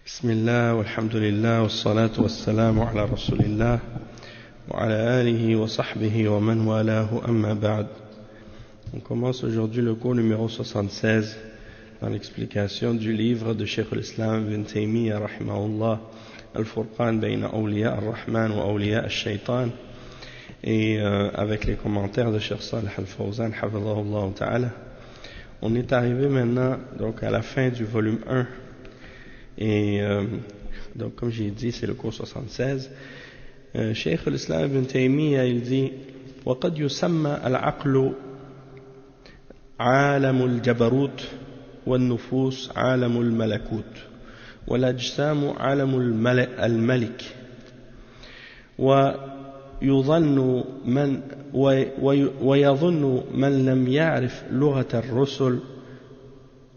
بسم الله والحمد لله والصلاة والسلام على رسول الله وعلى آله وصحبه ومن والاه أما بعد. On commence aujourd'hui le cours numéro 76 dans l'explication du livre de Cheikh al-Islam Ibn Taymiyyah rahimahullah Al-Furqan bayna awliya ar-Rahman wa awliya al-Shaytan, et avec les commentaires de Cheikh Salih al-Fawzan hafidhahullah ta'ala. On est arrivé maintenant donc à la fin du volume 1. Et donc comme j'ai dit, c'est le cours 76. Cheikh al-Islam Ibn Taymiyyah il dit وقد يسمى العقل عالم الجبروت والنفوس عالم الملكوت والأجسام عالم الملك ويظن من لم يعرف لغة الرسل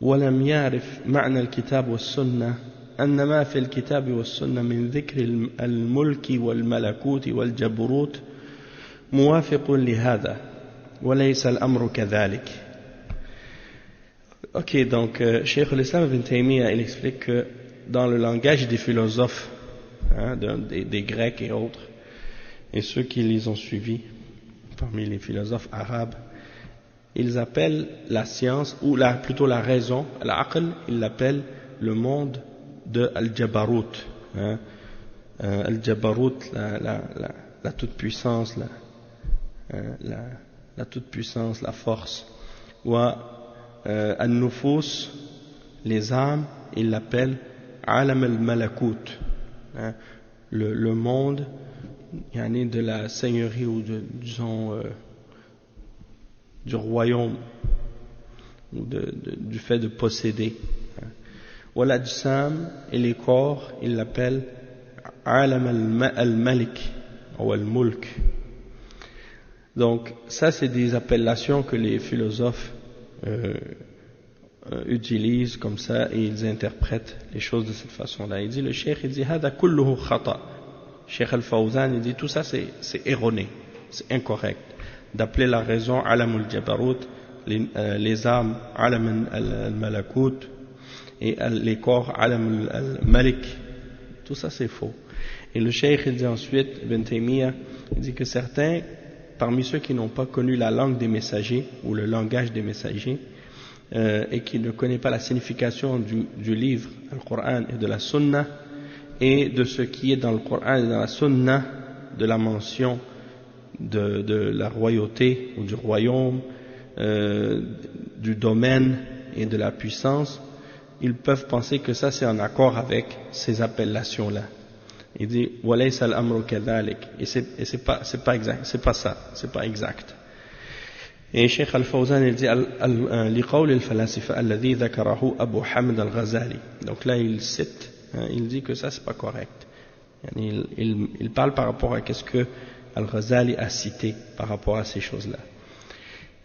ولم يعرف معنى الكتاب والسنة أن ما في الكتاب والسنة من ذكر الملك والملكوت والجبروت موافق لهذا وليس الأمر كذلك. Ok, donc Cheikh al-Islam Ibn Taymiyyah il explique que dans le langage des philosophes, des Grecs et autres, et ceux qui les ont suivis parmi les philosophes arabes, ils appellent la science, ou plutôt la raison, l'aql, ils l'appellent le monde de Al-Jabarut. Al-Jabarut, la toute-puissance, la toute-puissance, la force. Ou Al-Nufus, les âmes, ils l'appellent Alam al-Malakut, le monde de la seigneurie ou disons du royaume, ou du fait de posséder. Wal-Ajsam, et les corps, ils l'appellent Alam al-Malik ou al-Mulk. Donc ça c'est des appellations que les philosophes utilisent comme ça, et ils interprètent les choses de cette façon-là. Il dit, le cheikh, il dit hada kulluhu khata. Cheikh al-Fawzan, il dit tout ça c'est erroné, c'est incorrect d'appeler la raison Alam al-Jabarut, les âmes Alam al-Malakut et les corps Alam al-Malik. Tout ça c'est faux. Et le cheikh il dit ensuite, Ibn Taymiyyah, il dit que certains parmi ceux qui n'ont pas connu la langue des messagers ou le langage des messagers et qui ne connaissent pas la signification du livre, le Coran et de la Sunna, et de ce qui est dans le Coran et dans la Sunna, de la mention de la royauté ou du royaume, du domaine et de la puissance, ils peuvent penser que ça c'est en accord avec ces appellations-là. Il dit walaysa al-amru kadhalik, et c'est pas exact, c'est pas ça, c'est pas exact. Et Cheikh al-Fawzan il dit liqawl al-falasifa alladhi dhakarahu Abu Hamid al-Ghazali. Donc là il cite, il dit que ça c'est pas correct. Il parle par rapport à qu'est-ce que al-Ghazali a cité par rapport à ces choses-là.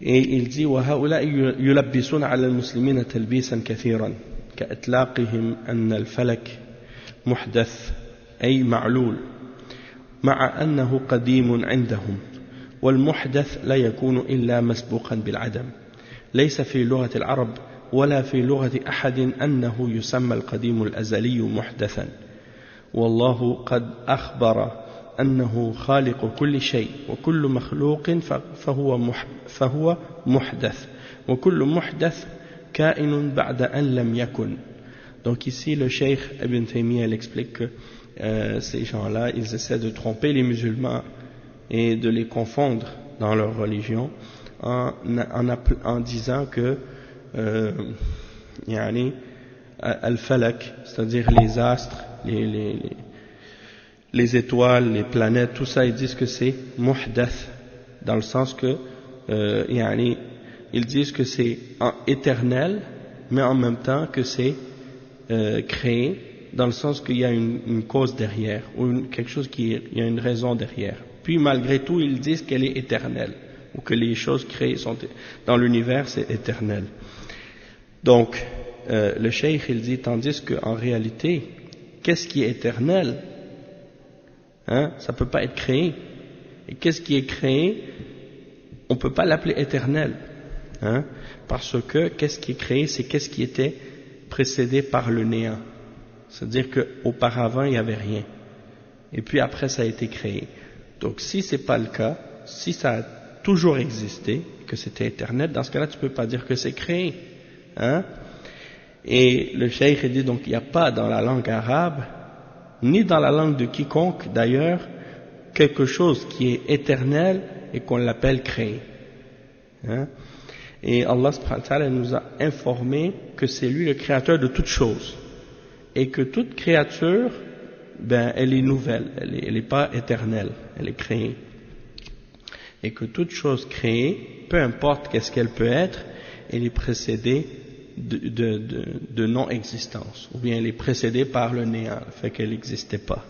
Et il dit wa haula yulabbisuna 'ala al-muslimina talbisan kathiran k'itlaqihim anna al-falak muhdath أي معلول مع أنه قديم عندهم والمحدث لا يكون إلا مسبوقا بالعدم ليس في لغة العرب ولا في لغة أحد أنه يسمى القديم الأزلي محدثا والله قد أخبر أنه خالق كل شيء وكل مخلوق فهو محدث وكل محدث كائن بعد أن لم يكن. Donc ici le Cheikh Ibn Taymiyyah explique que ces gens-là, ils essaient de tromper les musulmans et de les confondre dans leur religion en disant que al-falak, c'est-à-dire les astres, les étoiles, les planètes, tout ça, ils disent que c'est muhdath, dans le sens que ils disent que c'est éternel, mais en même temps que c'est créé, dans le sens qu'il y a une cause derrière, ou quelque chose il y a une raison derrière. Puis malgré tout, ils disent qu'elle est éternelle, ou que les choses créées sont dans l'univers, c'est éternel. Donc, le cheikh, il dit, tandis qu'en réalité, qu'est-ce qui est éternel? Ça peut pas être créé. Et qu'est-ce qui est créé? On peut pas l'appeler éternel. Parce que, qu'est-ce qui est créé? C'est qu'est-ce qui était précédé par le néant. C'est-à-dire qu'auparavant, il n'y avait rien. Et puis après, ça a été créé. Donc si c'est pas le cas, si ça a toujours existé, que c'était éternel, dans ce cas-là, tu peux pas dire que c'est créé. Hein? Et le cheikh dit donc, il n'y a pas dans la langue arabe, ni dans la langue de quiconque d'ailleurs, quelque chose qui est éternel et qu'on l'appelle créé. Hein? Et Allah subhanahu wa ta'ala nous a informé que c'est lui le créateur de toutes choses. Et que toute créature, ben, elle est nouvelle, elle n'est pas éternelle, elle est créée. Et que toute chose créée, peu importe qu'est-ce qu'elle peut être, elle est précédée de non-existence, ou bien elle est précédée par le néant, le fait qu'elle n'existait pas.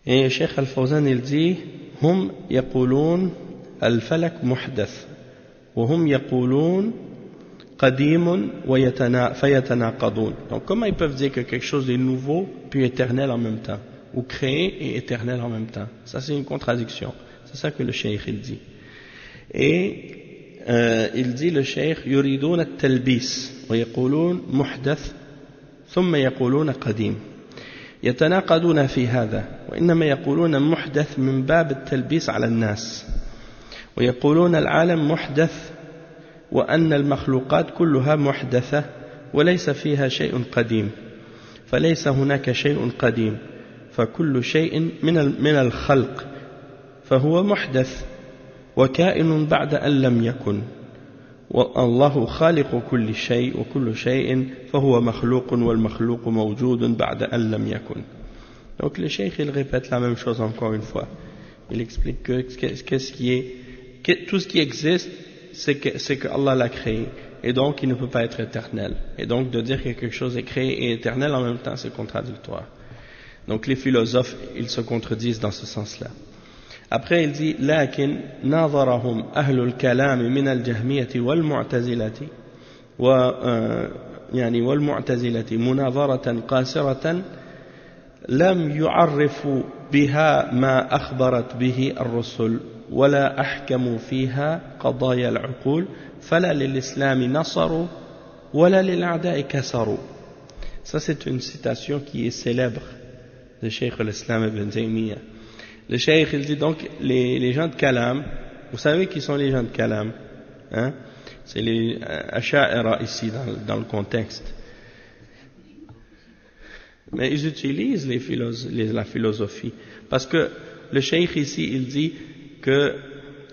Et Cheikh Al-Fawzan il dit hum yaqulun al-falak muhdath wa hum yaqulun qadimun wa fayatanaqadun. Donc comment ils peuvent dire que quelque chose est nouveau puis éternel en même temps, ou créé et éternel en même temps? Ça c'est une contradiction. C'est ça que le cheikh il dit. Et il dit le cheikh yuridun at-talbis wa yaqulun muhdath thumma yaqulun qadim. يتناقضون في هذا وإنما يقولون محدث من باب التلبيس على الناس ويقولون العالم محدث وأن المخلوقات كلها محدثة وليس فيها شيء قديم فليس هناك شيء قديم فكل شيء من الخلق فهو محدث وكائن بعد أن لم يكن والله خالق كل شيء وكل شيء فهو مخلوق والمخلوق موجود بعد أن لم يكن. Donc le cheikh il répète la même chose encore une fois. Il explique que tout ce qui existe c'est que Allah l'a créé et donc il ne peut pas être éternel. Et donc de dire que quelque chose est créé et éternel en même temps c'est contradictoire. Donc les philosophes ils se contredisent dans ce sens-là. Après il dit لكن ناظرهم أهل الكلام من الجهمية والمعتزلة والمعتزلة مناظرة قاصرة لم يعرفوا بها ما أخبرت به الرسل ولا أحكموا فيها قضايا العقول فلا للإسلام نصروا ولا للأعداء كسروا. Ça c'est une citation qui est célèbre de Cheikh al-Islam ibn Taymiyyah. Le cheikh il dit donc les gens de Kalam, vous savez qui sont les gens de Kalam, hein? C'est les Asha'ira ici dans le contexte. Mais ils utilisent la philosophie parce que le cheikh ici il dit que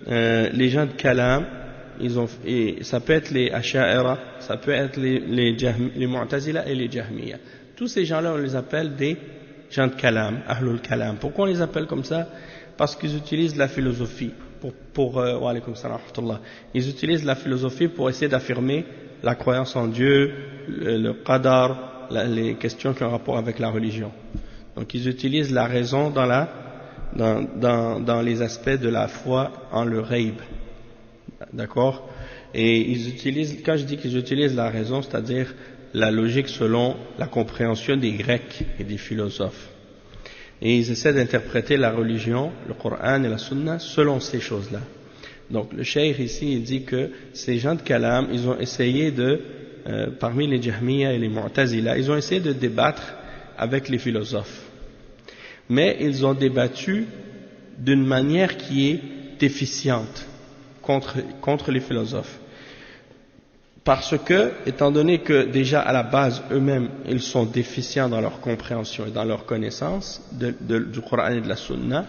les gens de Kalam ça peut être les Asha'ira, ça peut être les Mu'tazila et les Jahmiya. Tous ces gens-là on les appelle des gens de Kalam, Ahlul Kalam. Pourquoi on les appelle comme ça? Parce qu'ils utilisent la philosophie wa alaykum salam wa rahmatullah. Ils utilisent la philosophie pour essayer d'affirmer la croyance en Dieu, le qadar, les questions qui ont rapport avec la religion. Donc ils utilisent la raison dans les aspects de la foi en le ghaib. D'accord? Et ils utilisent, quand je dis qu'ils utilisent la raison, c'est-à-dire la logique selon la compréhension des Grecs et des philosophes. Et ils essaient d'interpréter la religion, le Coran et la Sunna selon ces choses-là. Donc le cheikh ici, il dit que ces gens de Kalam, ils ont essayé parmi les Jahmiya et les Mu'tazila, ils ont essayé de débattre avec les philosophes. Mais ils ont débattu d'une manière qui est déficiente contre les philosophes. Parce que, étant donné que déjà à la base eux-mêmes ils sont déficients dans leur compréhension et dans leur connaissance du Coran et de la Sunna,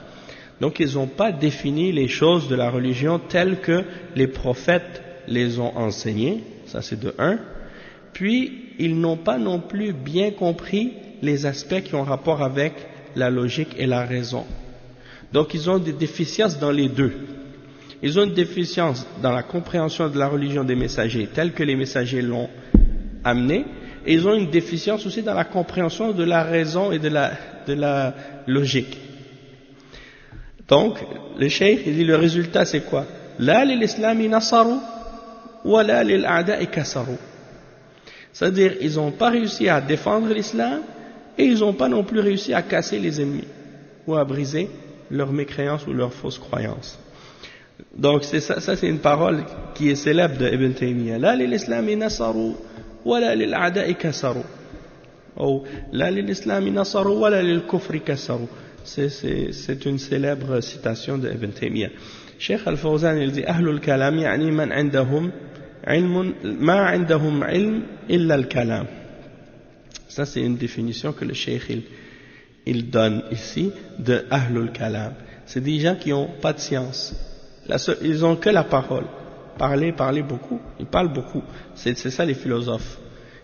donc ils n'ont pas défini les choses de la religion telles que les prophètes les ont enseignées, ça c'est de un, puis ils n'ont pas non plus bien compris les aspects qui ont rapport avec la logique et la raison. Donc ils ont des déficiences dans les deux. Ils ont une déficience dans la compréhension de la religion des messagers telle que les messagers l'ont amenée, et ils ont une déficience aussi dans la compréhension de la raison et de la logique. Donc, le cheikh il dit le résultat c'est quoi? La lil islami nasaru wa la lil a'da'i kasaru. C'est-à-dire ils n'ont pas réussi à défendre l'islam et ils n'ont pas non plus réussi à casser les ennemis ou à briser leurs mécréances ou leurs fausses croyances. Donc ça c'est une parole qui est célèbre de Ibn Taymiyyah. La lil islami nasaru wa la lil a'da'i kasaru. ou la l'islam nasaru wa la lil kufri kasaru. C'est une célèbre citation de Ibn Taymiyyah. Cheikh Al-Fawzan il dit ahlul kalam yani man indahum ilmun ma indahum ilm illa al-kalam. Ça c'est une définition que le Cheikh il donne ici de ahlul kalam. C'est des gens qui n'ont pas de science. Ils ont que la parole. Parler beaucoup. Ils parlent beaucoup. C'est ça les philosophes.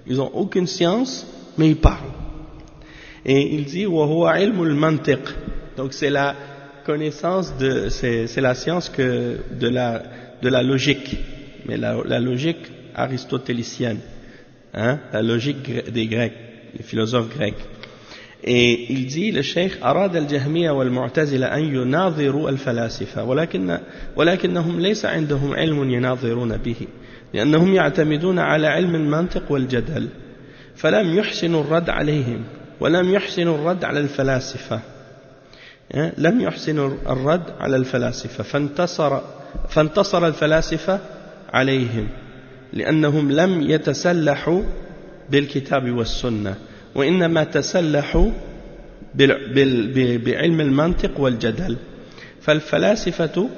Ils n'ont aucune science, mais ils parlent. Et il dit wa huwa ilmul mantiq. Donc c'est la connaissance c'est la science de la logique, mais la logique aristotélicienne, hein, la logique des Grecs, les philosophes grecs. Et il dit le Cheikh أراد الجهمية والمعتزلة أن يناظروا الفلاسفة ولكنهم ليس عندهم علم يناظرون به لأنهم يعتمدون على علم المنطق والجدل فلم يحسنوا الرد عليهم ولم يحسنوا الرد على الفلاسفة لم يحسنوا الرد على الفلاسفة فانتصر الفلاسفة عليهم لأنهم لم يتسلحوا بالكتاب والسنة وإنما تسلحوا بعلم المنطق والجدل فالفلاسفة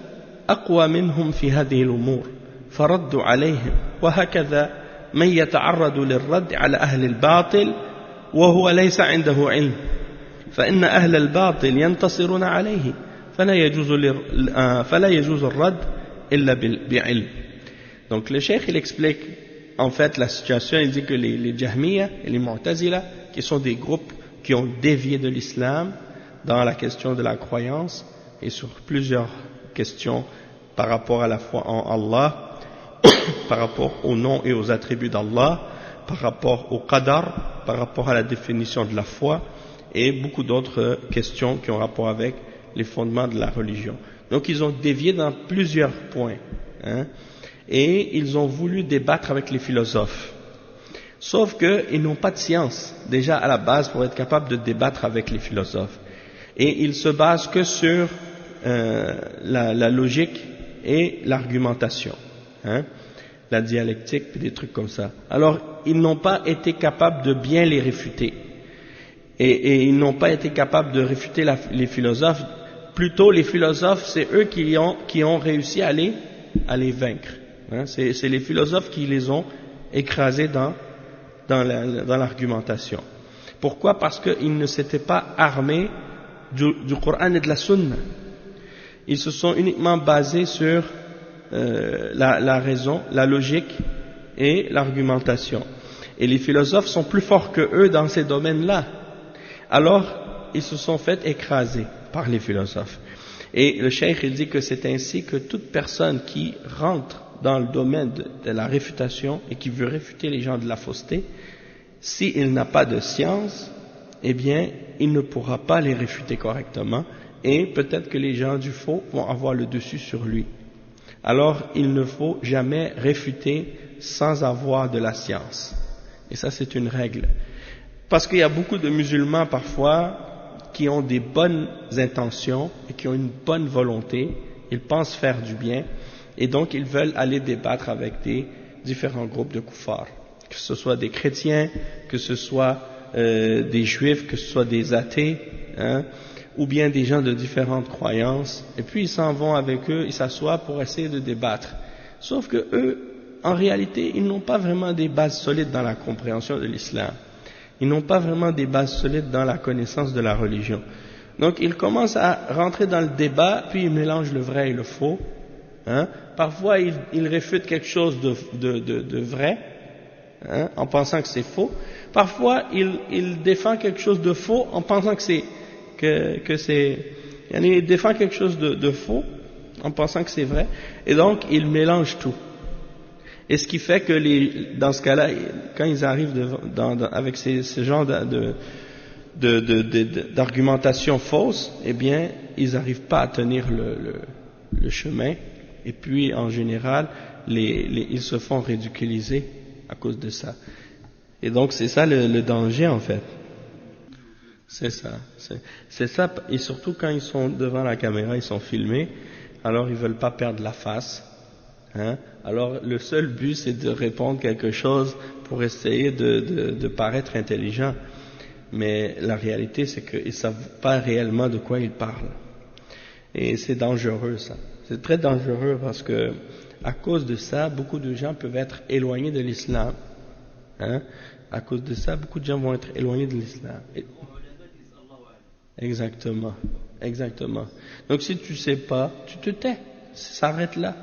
أقوى منهم في هذه الأمور فردوا عليهم وهكذا من يتعرض للرد على أهل الباطل وهو ليس عنده علم فإن أهل الباطل ينتصرون عليه فلا يجوز الرد إلا بعلم. Donc le cheikh il explique en fait la situation. Il dit que les Jahmiya et les Mu'tazila, qui sont des groupes qui ont dévié de l'islam dans la question de la croyance et sur plusieurs questions par rapport à la foi en Allah, par rapport aux noms et aux attributs d'Allah, par rapport au qadar, par rapport à la définition de la foi et beaucoup d'autres questions qui ont rapport avec les fondements de la religion. Donc ils ont dévié dans plusieurs points, hein, et ils ont voulu débattre avec les philosophes. Sauf qu'ils n'ont pas de science, déjà à la base, pour être capables de débattre avec les philosophes. Et ils se basent que sur la logique et l'argumentation, hein, la dialectique, puis des trucs comme ça. Alors, ils n'ont pas été capables de bien les réfuter. Et ils n'ont pas été capables de réfuter les philosophes. Plutôt, les philosophes, c'est eux qui ont réussi à les vaincre. Hein, c'est les philosophes qui les ont écrasés dans l'argumentation. Pourquoi? Parce qu'ils ne s'étaient pas armés du Coran et de la Sunna. Ils se sont uniquement basés sur la raison, la logique et l'argumentation. Et les philosophes sont plus forts que eux dans ces domaines-là. Alors, ils se sont fait écraser par les philosophes. Et le cheikh, il dit que c'est ainsi que toute personne qui rentre dans le domaine de la réfutation et qui veut réfuter les gens de la fausseté, s'il n'a pas de science, eh bien, il ne pourra pas les réfuter correctement et peut-être que les gens du faux vont avoir le dessus sur lui. Alors, il ne faut jamais réfuter sans avoir de la science. Et ça, c'est une règle. Parce qu'il y a beaucoup de musulmans parfois qui ont des bonnes intentions et qui ont une bonne volonté, ils pensent faire du bien, et donc ils veulent aller débattre avec des différents groupes de koufars, que ce soit des chrétiens, que ce soit des juifs, que ce soit des athées, hein, ou bien des gens de différentes croyances, et puis ils s'en vont avec eux, ils s'assoient pour essayer de débattre. Sauf que eux, en réalité, ils n'ont pas vraiment des bases solides dans la compréhension de l'islam. Ils n'ont pas vraiment des bases solides dans la connaissance de la religion. Donc ils commencent à rentrer dans le débat, puis ils mélangent le vrai et le faux. Hein. Parfois ils réfutent quelque chose de vrai, hein, en pensant que c'est faux. Parfois ils défendent quelque chose de faux en pensant que c'est ils défendent quelque chose de faux en pensant que c'est vrai. Et donc ils mélangent tout. Et ce qui fait que dans ce cas-là, quand ils arrivent avec ce genre d'argumentation fausse, eh bien, ils n'arrivent pas à tenir le chemin. Et puis, en général, ils se font ridiculiser à cause de ça. Et donc, c'est ça le danger, en fait. C'est ça. C'est ça. Et surtout, quand ils sont devant la caméra, ils sont filmés, alors ils veulent pas perdre la face. Hein? Alors le seul but c'est de répondre quelque chose pour essayer de paraître intelligent, mais la réalité c'est qu'ils ne savent pas réellement de quoi ils parlent. Et c'est dangereux ça. C'est très dangereux parce que à cause de ça, beaucoup de gens peuvent être éloignés de l'islam. Hein? À cause de ça, beaucoup de gens vont être éloignés de l'islam. Exactement, exactement. Donc si tu sais pas, tu te tais, ça s'arrête là.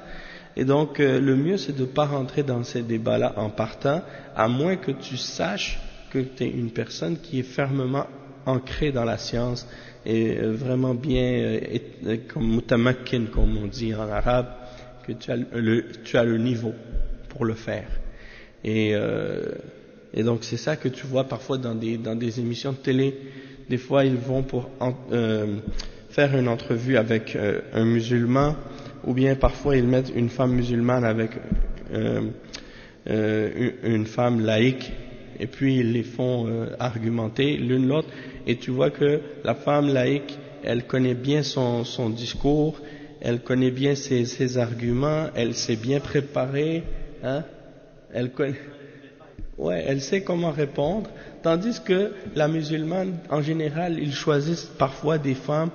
Et donc le mieux c'est de ne pas rentrer dans ces débats-là en partant, à moins que tu saches que tu es une personne qui est fermement ancrée dans la science et vraiment bien, comme mutamakkin, comme on dit en arabe, que tu as le niveau pour le faire. Et donc c'est ça que tu vois parfois dans des émissions de télé. Des fois ils vont pour faire une entrevue avec un musulman, ou bien parfois ils mettent une femme musulmane avec une femme laïque, et puis ils les font argumenter l'une l'autre, et tu vois que la femme laïque, elle connaît bien son discours, elle connaît bien ses arguments, elle s'est bien préparée, hein, elle sait comment répondre, tandis que la musulmane, en général, ils choisissent parfois des femmes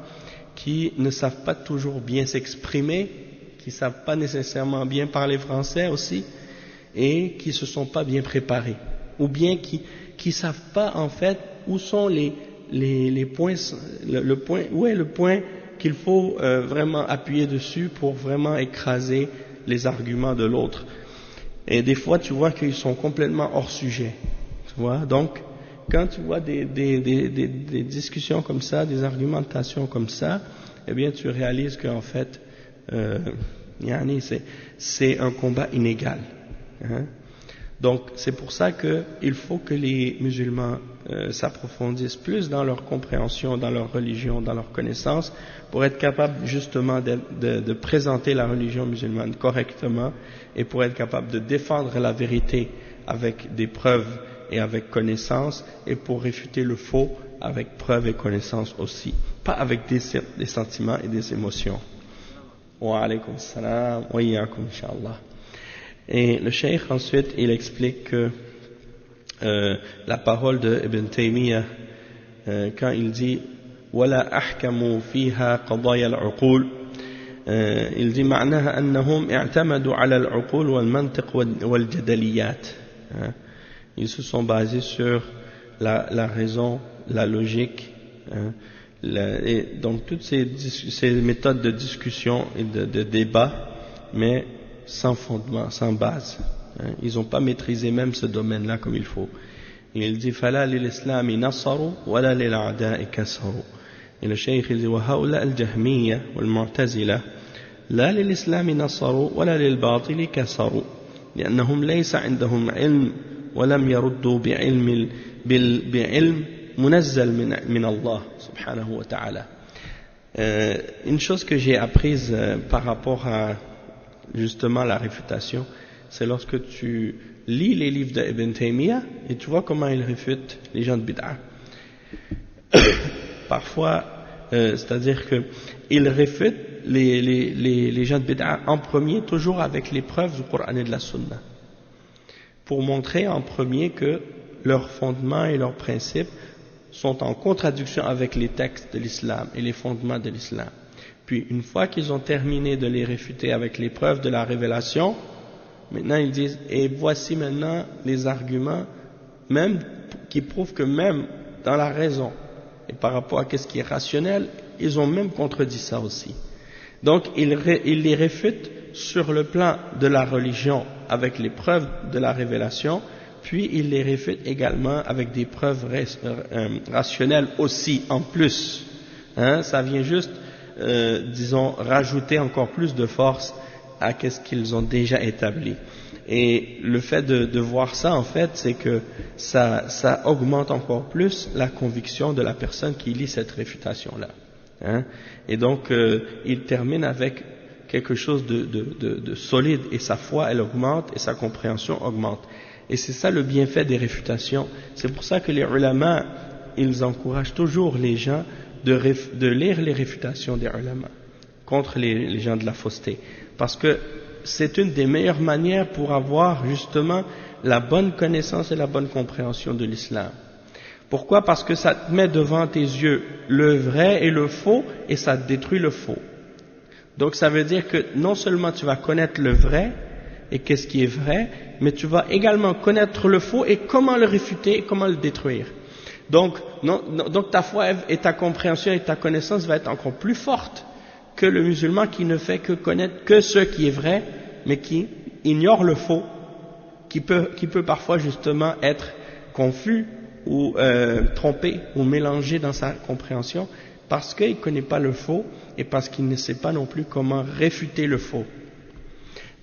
qui ne savent pas toujours bien s'exprimer, qui ne savent pas nécessairement bien parler français aussi, et qui se sont pas bien préparées, ou bien qui savent pas en fait où sont les points, où est le point qu'il faut vraiment appuyer dessus pour vraiment écraser les arguments de l'autre. Et des fois tu vois qu'ils sont complètement hors sujet, tu vois. Donc quand tu vois des discussions comme ça, des argumentations comme ça, eh bien tu réalises qu'en fait c'est un combat inégal, hein. Donc c'est pour ça qu'il faut que les musulmans s'approfondissent plus dans leur compréhension, dans leur religion, dans leur connaissance, pour être capables justement de présenter la religion musulmane correctement, et pour être capables de défendre la vérité avec des preuves et avec connaissance, et pour réfuter le faux avec preuves et connaissance aussi, pas avec des sentiments et des émotions. Wa alaykum salam wa iyyakum inshallah. Et le cheikh ensuite il explique que la parole de Ibn Taymiyyah quand il dit ولا أحكموا فيها قضايا العقول, il dit معناها أنهم اعتمدوا على العقول والمنطق والجدليات. Ils se sont basés sur la raison, la logique, et donc toutes ces méthodes de discussion et de débat, mais sans fondement, sans base. Ils n'ont pas maîtrisé même ce domaine-là comme il faut. Il dit فلا للإسلام نصروا ولا للأعداء كسروا. Et le cheikh il dit وهؤلاء الجهمية والمعتزلة لا للإسلام نصروا ولا للباطل كسروا لأنهم ليس عندهم علم ولم يردوا بعلم منزل من الله سبحانه وتعالى. Une chose que j'ai apprise par rapport à justement la réfutation, c'est lorsque tu lis les livres d'Ibn Taymiyyah et tu vois comment il réfute les gens de bid'a. Parfois, c'est-à-dire que il réfute les gens de bid'a en premier, toujours avec les preuves du Coran et de la Sunna, pour montrer en premier que leurs fondements et leurs principes sont en contradiction avec les textes de l'islam et les fondements de l'islam. Puis une fois qu'ils ont terminé de les réfuter avec les preuves de la révélation, maintenant ils disent, et voici maintenant les arguments même qui prouvent que même dans la raison et par rapport à ce qui est rationnel, ils ont même contredit ça aussi. Donc ils les réfutent sur le plan de la religion avec les preuves de la révélation, puis ils les réfutent également avec des preuves rationnelles aussi en plus. Ça vient juste disons rajouter encore plus de force à ce qu'ils ont déjà établi. Et le fait de voir ça, en fait, c'est que ça augmente encore plus la conviction de la personne qui lit cette réfutation-là. Et donc, il termine avec quelque chose de solide, et sa foi, elle augmente, et sa compréhension augmente. Et c'est ça le bienfait des réfutations. C'est pour ça que les ulama, ils encouragent toujours les gens de lire les réfutations des ulama contre les gens de la fausseté. Parce que c'est une des meilleures manières pour avoir justement la bonne connaissance et la bonne compréhension de l'islam. Pourquoi? Parce que ça te met devant tes yeux le vrai et le faux, et ça détruit le faux. Donc ça veut dire que non seulement tu vas connaître le vrai, et qu'est-ce qui est vrai, mais tu vas également connaître le faux, et comment le réfuter, et comment le détruire. Donc ta foi et ta compréhension et ta connaissance va être encore plus forte que le musulman qui ne fait que connaître que ce qui est vrai, mais qui ignore le faux, qui peut parfois justement être confus ou trompé ou mélangé dans sa compréhension parce qu'il ne connaît pas le faux et parce qu'il ne sait pas non plus comment réfuter le faux.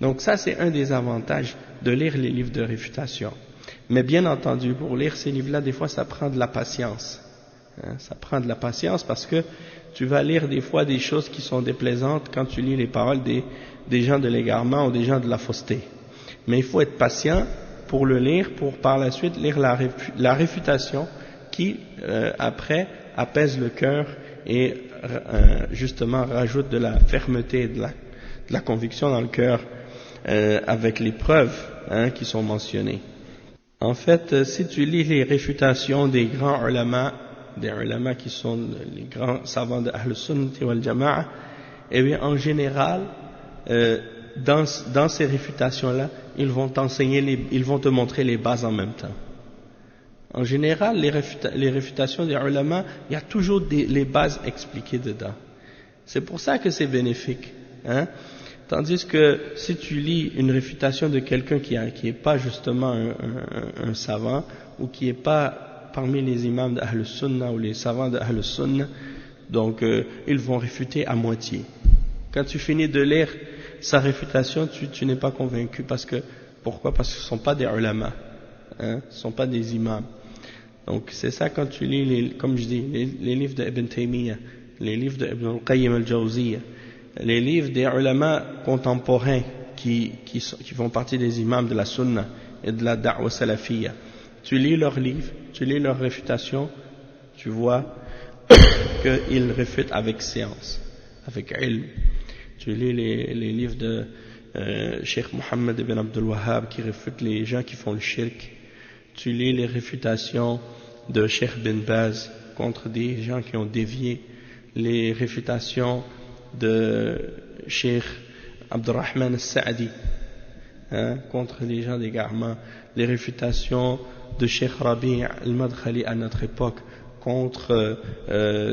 Donc ça, c'est un des avantages de lire les livres de réfutation. Mais bien entendu, pour lire ces livres-là, des fois, ça prend de la patience. Ça prend de la patience parce que tu vas lire des fois des choses qui sont déplaisantes quand tu lis les paroles des gens de l'égarement ou des gens de la fausseté. Mais il faut être patient pour le lire, pour par la suite lire la réfutation qui, après, apaise le cœur et justement rajoute de la fermeté et de la conviction dans le cœur avec les preuves qui sont mentionnées. En fait, si tu lis les réfutations des grands ulama, des ulama qui sont les grands savants de Ahl Sunnah wal Jama'a, eh bien en général, dans ces réfutations-là, ils vont te montrer les bases en même temps. En général, les réfutations des ulama, il y a toujours les bases expliquées dedans. C'est pour ça que c'est bénéfique. Tandis que si tu lis une réfutation de quelqu'un qui est pas justement un savant, ou qui est pas parmi les imams d'Ahl Sunnah ou les savants d'Ahl Sunnah, donc ils vont réfuter à moitié. Quand tu finis de lire sa réfutation, tu n'es pas convaincu pourquoi? Parce que ce ne sont pas des ulama, ce ne sont pas des imams. Donc c'est ça quand tu lis, comme je dis, les livres d'Ibn Taymiyyah, les livres d'Ibn al-Qayyim al-Jawziyya, les livres des ulama contemporains qui font partie des imams de la Sunna et de la Da'wa Salafiyya. Tu lis leurs livres, tu lis leurs réfutations, tu vois qu'ils réfutent avec science, avec ilm. Tu lis les livres de Cheikh Mohammed ibn Abdul Wahhab qui réfutent les gens qui font le shirk. Tu lis les réfutations de Cheikh bin Baz contre des gens qui ont dévié. Les réfutations de Cheikh Abdurrahman al-Sa'di contre les gens d'égarement. Les réfutations de Cheikh Rabi' al-Madkhali à notre époque contre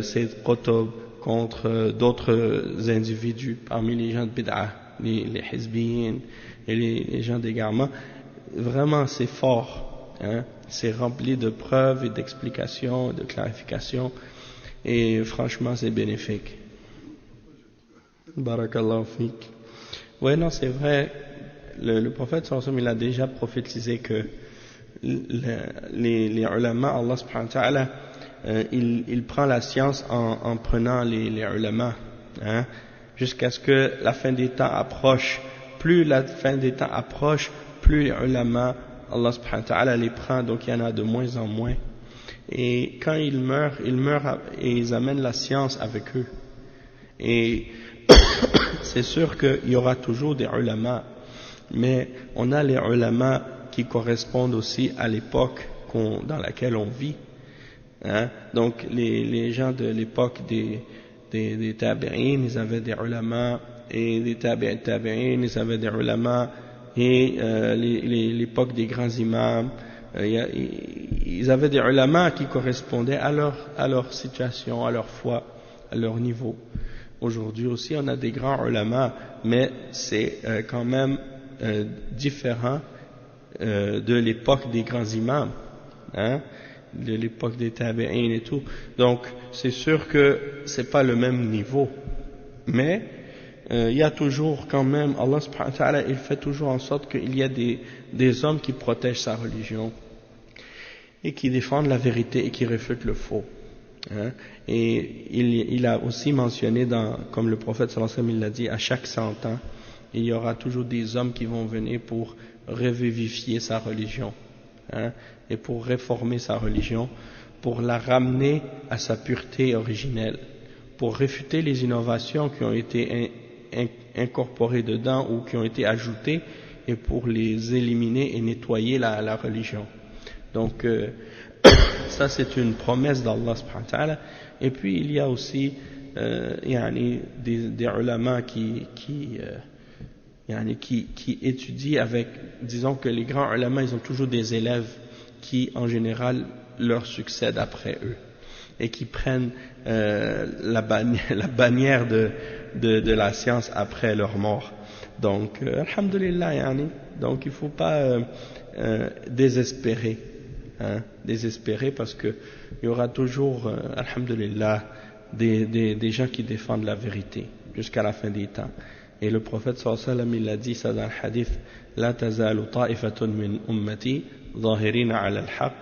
Sayyid Qutb, contre d'autres individus parmi les gens de Bid'ah, les Hizbiyin et les gens d'égarement. Vraiment c'est fort, c'est rempli de preuves et d'explications, de clarifications, et franchement c'est bénéfique. Barakallahu fik. Oui, non, c'est vrai, le prophète sallallahu alayhi wa sallam, il a déjà prophétisé que les ulama, Allah subhanahu wa ta'ala, il prend la science en prenant les ulama, jusqu'à ce que la fin des temps approche. Plus la fin des temps approche, plus les ulama, Allah subhanahu wa ta'ala les prend, donc il y en a de moins en moins. Et quand ils meurent et ils amènent la science avec eux. Et c'est sûr qu'il y aura toujours des ulama, mais on a les ulama qui correspondent aussi à l'époque dans laquelle on vit. Donc les gens de l'époque des tabi'in, ils avaient des ulama, et les tabi'in, ils avaient des ulama, et l'époque des grands imams, ils avaient des ulama qui correspondaient à leur situation, à leur foi, à leur niveau. Aujourd'hui aussi, on a des grands ulama, mais c'est quand même différent de l'époque des grands imams, de l'époque des tabi'in et tout. Donc, c'est sûr que c'est pas le même niveau, mais il y a toujours quand même, Allah subhanahu wa ta'ala, il fait toujours en sorte qu'il y a des hommes qui protègent sa religion et qui défendent la vérité et qui réfutent le faux. Et il a aussi mentionné, comme le prophète sallallahu alayhi wa sallam il l'a dit, à chaque 100 ans, il y aura toujours des hommes qui vont venir pour revivifier sa religion, et pour réformer sa religion, pour la ramener à sa pureté originelle, pour réfuter les innovations qui ont été incorporées dedans ou qui ont été ajoutées, et pour les éliminer et nettoyer la religion. Donc ça c'est une promesse d'Allah subhanahu wa ta'ala. Et puis il y a aussi des ulama qui étudient avec, disons que les grands ulama, ils ont toujours des élèves qui en général leur succèdent après eux et qui prennent la bannière de la science après leur mort. Donc alhamdulillah, donc il ne faut pas désespérer, désespérer, parce que il y aura toujours alhamdulillah des gens qui défendent la vérité jusqu'à la fin des temps. Et le prophète sallallahu alayhi wa sallam, il a dit ça dans le hadith: la tazalu ta'ifatun min ummati zahirina ala al-haq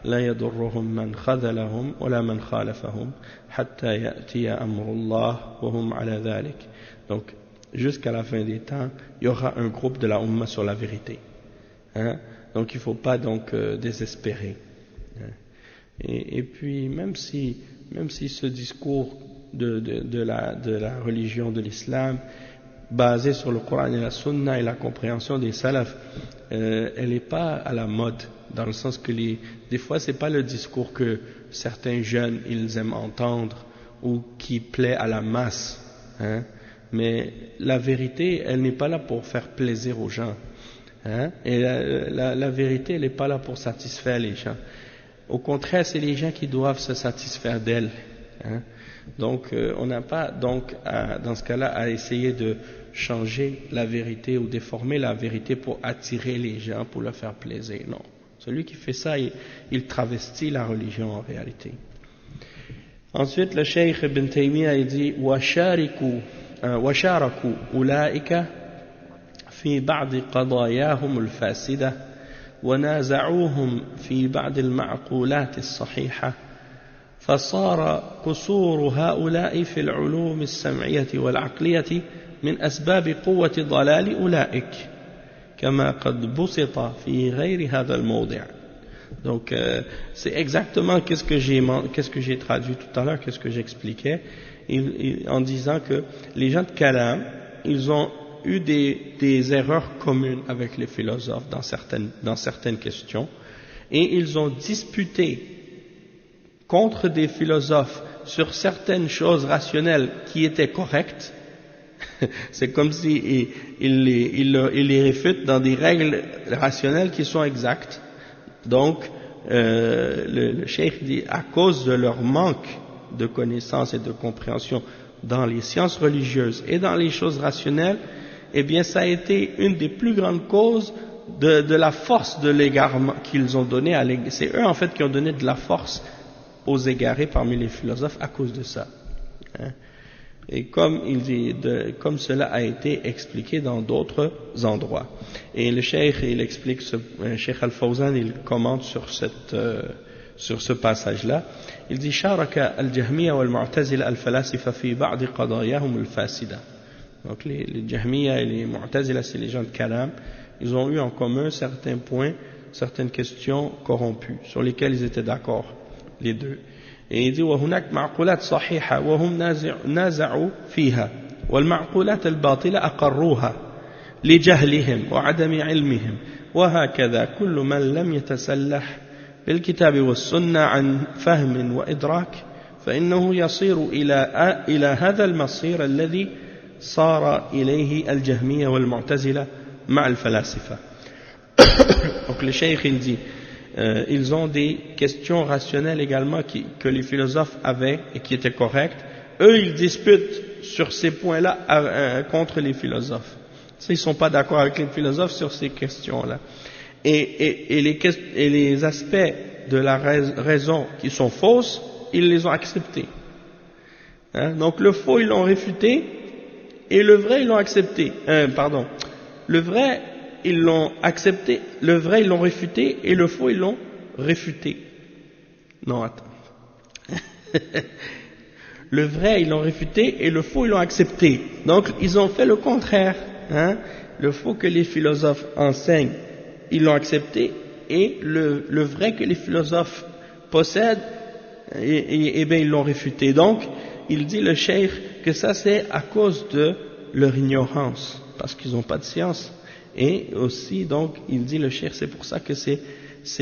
la yadurruhum man khadhalahum wala man khalafahum hatta ya'tiya amrullah wa hum ala dhalik. Donc jusqu'à la fin des temps, il y aura un groupe de la umma sur la vérité. Donc il ne faut pas donc désespérer. Et puis même si ce discours de la religion de l'islam basé sur le Coran et la Sunna et la compréhension des salafs, elle n'est pas à la mode, dans le sens que des fois c'est pas le discours que certains jeunes ils aiment entendre ou qui plaît à la masse, mais la vérité, elle n'est pas là pour faire plaisir aux gens, et la vérité, elle n'est pas là pour satisfaire les gens. Au contraire, c'est les gens qui doivent se satisfaire d'elle. Donc, on n'a pas donc dans ce cas-là à essayer de changer la vérité ou déformer la vérité pour attirer les gens, pour leur faire plaisir. Non. Celui qui fait ça, il travestit la religion en réalité. Ensuite, le Cheikh Ibn Taymiyyah il dit وشاركوا أولئك في بعض قضاياهم الفاسدة ونازعوهم في بعض المعقولات الصحيحة فصار قصور هؤلاء في العلوم السمعية والعقلية من أسباب قوة ضلال أولئك كما قد بسط في غير هذا الموضع. Donc c'est exactement qu'est-ce que j'ai traduit tout à l'heure, qu'est-ce que j'expliquais, en disant que les gens de Kalam, ils ont eu des erreurs communes avec les philosophes dans certaines questions, et ils ont disputé contre des philosophes sur certaines choses rationnelles qui étaient correctes. C'est comme si ils les réfutent dans des règles rationnelles qui sont exactes. Donc le cheikh dit, à cause de leur manque de connaissance et de compréhension dans les sciences religieuses et dans les choses rationnelles, eh bien ça a été une des plus grandes causes de la force de l'égarement qu'ils ont donné à l'égaré. C'est eux en fait qui ont donné de la force aux égarés parmi les philosophes à cause de ça. Et comme il dit, comme cela a été expliqué dans d'autres endroits. Et le cheikh, il explique, Cheikh Al-Fawzan, il commente sur ce passage-là. Il dit: شارك الجهمية والمعتزلة الفلاسفة في بعض قضاياهم الفاسدة. Donc les Jahmiya et les Mu'tazila, c'est les gens de Kalam, ils ont eu en commun certains points, certaines questions corrompues, sur lesquelles ils étaient d'accord, les deux. Et il dit: وهناك معقولات صحيحة وهم نازعوا فيها والمعقولات الباطلة أقروها لجهلهم وعدم علمهم وهكذا كل من لم يتسلح بالكتاب والسنة عن فهم وإدراك فإنه يصير إلى هذا المصير الذي صار إليه الجهمية والمعتزلة مع الفلاسفة. Donc le cheikh il dit, ils ont des questions rationnelles également que les philosophes avaient et qui étaient correctes. Eux, ils disputent sur ces points-là contre les philosophes. Ils ne sont pas d'accord avec les philosophes sur ces questions-là. Et les aspects de la raison qui sont fausses, ils les ont acceptés. Donc le faux, ils l'ont réfuté, et le vrai, ils l'ont accepté. Le vrai, ils l'ont accepté, le vrai, ils l'ont réfuté, et le faux, ils l'ont réfuté. Non, attends. Le vrai, ils l'ont réfuté, et le faux, ils l'ont accepté. Donc, ils ont fait le contraire. Le faux que les philosophes enseignent, ils l'ont accepté, et le vrai que les philosophes possèdent, et bien ils l'ont réfuté. Donc, il dit le cheikh que ça c'est à cause de leur ignorance, parce qu'ils n'ont pas de science. Et aussi, donc, il dit le cheikh, c'est pour ça que c'est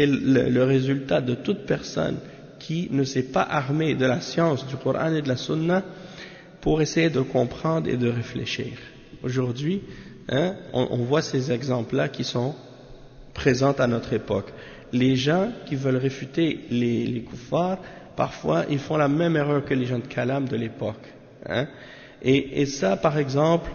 le résultat de toute personne qui ne s'est pas armé de la science du Coran et de la Sunna pour essayer de comprendre et de réfléchir. Aujourd'hui, on voit ces exemples-là qui sont présents à notre époque. Les gens qui veulent réfuter les kuffars, parfois ils font la même erreur que les gens de Kalam de l'époque. Et ça, par exemple,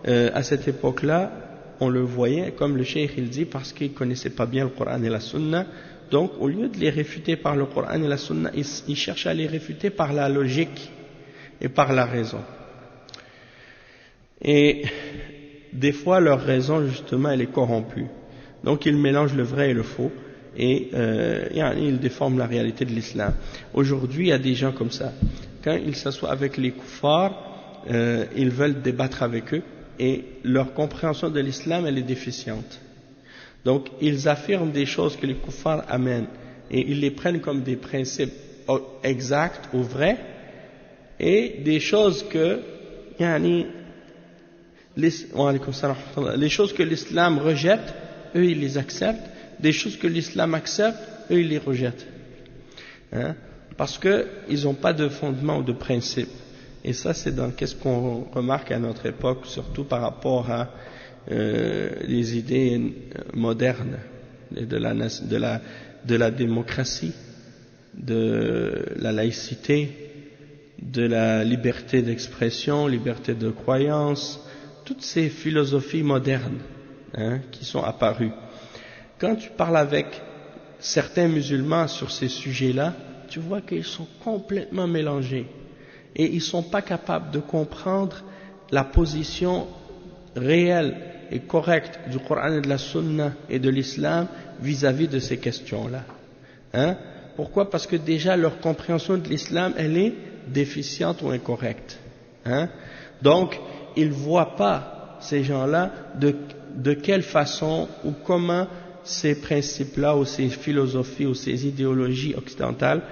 à cette époque-là, on le voyait, comme le cheikh il dit, parce qu'ils ne connaissaient pas bien le Coran et la Sunna. Donc, au lieu de les réfuter par le Coran et la Sunna, ils cherchent à les réfuter par la logique et par la raison. Et des fois, leur raison, justement, elle est corrompue. Donc, ils mélangent le vrai et le faux, et ils déforment la réalité de l'islam. Aujourd'hui, il y a des gens comme ça. Quand ils s'assoient avec les kuffars, ils veulent débattre avec eux, et leur compréhension de l'islam, elle est déficiente. Donc, ils affirment des choses que les kuffars amènent, et ils les prennent comme des principes exacts ou vrais, et des choses que, les choses que l'islam rejette, eux ils les acceptent, des choses que l'islam accepte, eux ils les rejettent. Parce qu'ils n'ont pas de fondement ou de principe. Et ça c'est qu'est-ce qu'on remarque à notre époque, surtout par rapport à les idées modernes de la démocratie, de la laïcité, de la liberté d'expression, liberté de croyance, toutes ces philosophies modernes qui sont apparues. Quand tu parles avec certains musulmans sur ces sujets-là, tu vois qu'ils sont complètement mélangés et ils ne sont pas capables de comprendre la position réelle et correcte du Coran et de la Sunna et de l'islam vis-à-vis de ces questions-là. Pourquoi? Parce que déjà leur compréhension de l'islam, elle est déficiente ou incorrecte. Donc, ils ne voient pas, ces gens-là, de quelle façon ou comment ces principes-là ou ces philosophies ou ces idéologies occidentales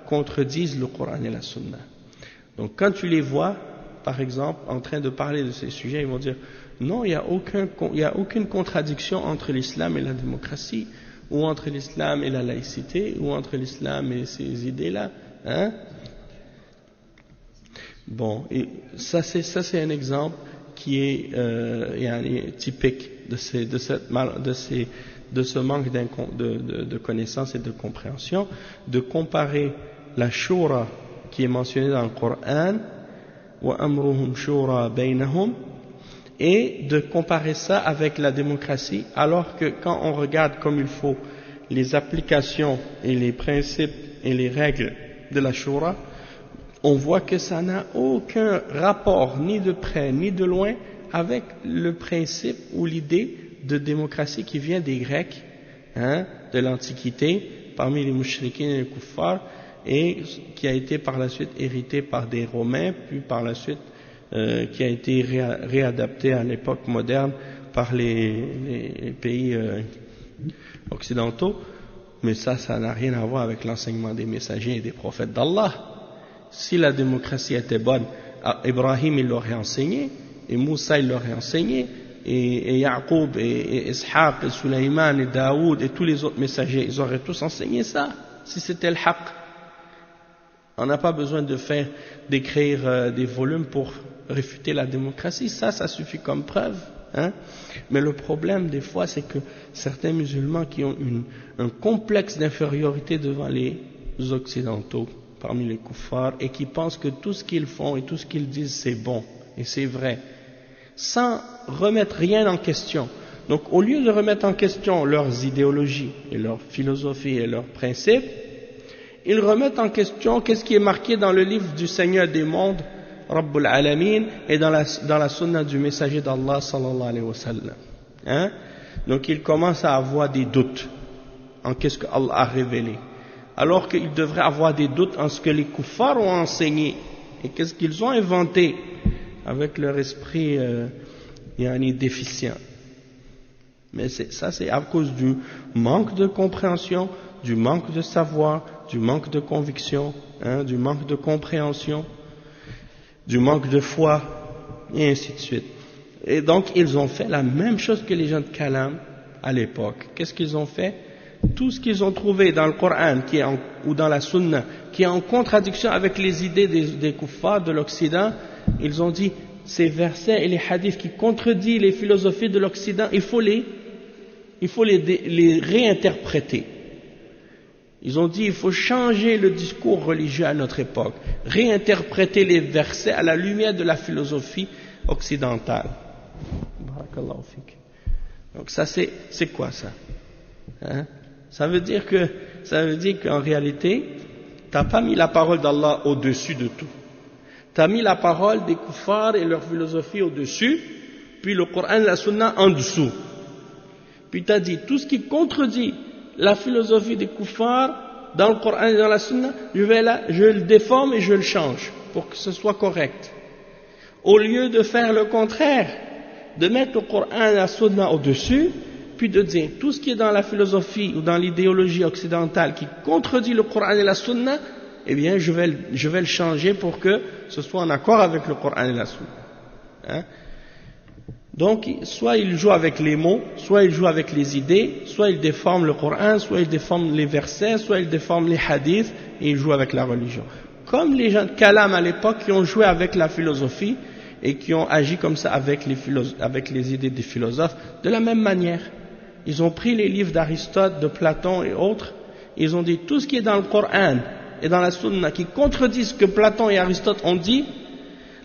contredisent le Coran et la Sunna. Donc, quand tu les vois, par exemple, en train de parler de ces sujets, ils vont dire non, il n'y a aucune contradiction entre l'islam et la démocratie, ou entre l'islam et la laïcité, ou entre l'islam et ces idées-là. Bon, et ça c'est un exemple qui est typique de ce manque de connaissance et de compréhension, de comparer la shura qui est mentionnée dans le Coran, wa amruhum shura baynahum, et de comparer ça avec la démocratie, alors que quand on regarde comme il faut les applications et les principes et les règles de la shura, on voit que ça n'a aucun rapport, ni de près ni de loin, avec le principe ou l'idée de démocratie qui vient des Grecs, de l'Antiquité, parmi les mouchriquins et les kuffars, et qui a été par la suite hérité par des Romains, puis par la suite qui a été réadapté à l'époque moderne par les pays occidentaux. Mais ça n'a rien à voir avec l'enseignement des messagers et des prophètes d'Allah. Si la démocratie était bonne, Ibrahim il l'aurait enseigné, et Moussa il l'aurait enseigné, et Yaqub, et Ishaq, et Sulaiman, et Daoud, et tous les autres messagers, ils auraient tous enseigné ça, si c'était le haqq. On n'a pas besoin d'écrire des volumes pour réfuter la démocratie, ça suffit comme preuve. Mais le problème des fois, c'est que certains musulmans qui ont un complexe d'infériorité devant les occidentaux, parmi les kuffars, et qui pensent que tout ce qu'ils font et tout ce qu'ils disent c'est bon et c'est vrai, sans remettre rien en question. Donc au lieu de remettre en question leurs idéologies et leurs philosophies et leurs principes, ils remettent en question qu'est-ce qui est marqué dans le livre du Seigneur des mondes, Rabbul Alamin, et dans la sunna du messager d'Allah sallallahu alayhi wa sallam. Donc ils commencent à avoir des doutes en qu'est-ce que Allah a révélé, alors qu'ils devraient avoir des doutes en ce que les kuffars ont enseigné et qu'est-ce qu'ils ont inventé avec leur esprit déficient. Mais ça c'est à cause du manque de compréhension, du manque de savoir, du manque de conviction, du manque de compréhension, du manque de foi, et ainsi de suite. Et donc ils ont fait la même chose que les gens de Kalam à l'époque. Qu'est-ce qu'ils ont fait? tout ce qu'ils ont trouvé dans le Coran ou dans la Sunna, qui est en contradiction avec les idées des kuffars de l'Occident, ils ont dit, ces versets et les hadiths qui contredisent les philosophies de l'Occident, il faut les réinterpréter. Ils ont dit, il faut changer le discours religieux à notre époque, réinterpréter les versets à la lumière de la philosophie occidentale. Barakallahu fik. Donc ça c'est quoi ça, hein? Ça veut dire qu'en réalité, tu n'as pas mis la parole d'Allah au-dessus de tout. Tu as mis la parole des kuffars et leur philosophie au-dessus, puis le Coran et la Sunna en dessous. Puis tu as dit, tout ce qui contredit la philosophie des kuffars dans le Coran et dans la Sunna, je le déforme et je le change pour que ce soit correct. Au lieu de faire le contraire, de mettre le Coran et la Sunna au-dessus, puis de dire tout ce qui est dans la philosophie ou dans l'idéologie occidentale qui contredit le Coran et la Sunna, eh bien je vais le changer pour que ce soit en accord avec le Coran et la Sunna. Hein? Donc, soit il joue avec les mots, soit il joue avec les idées, soit il déforme le Coran, soit il déforme les versets, soit il déforme les hadiths, et il joue avec la religion. Comme les gens de Kalam à l'époque qui ont joué avec la philosophie et qui ont agi comme ça avec les idées des philosophes, de la même manière. Ils ont pris les livres d'Aristote, de Platon et autres, ils ont dit tout ce qui est dans le Coran et dans la Sunna qui contredit ce que Platon et Aristote ont dit,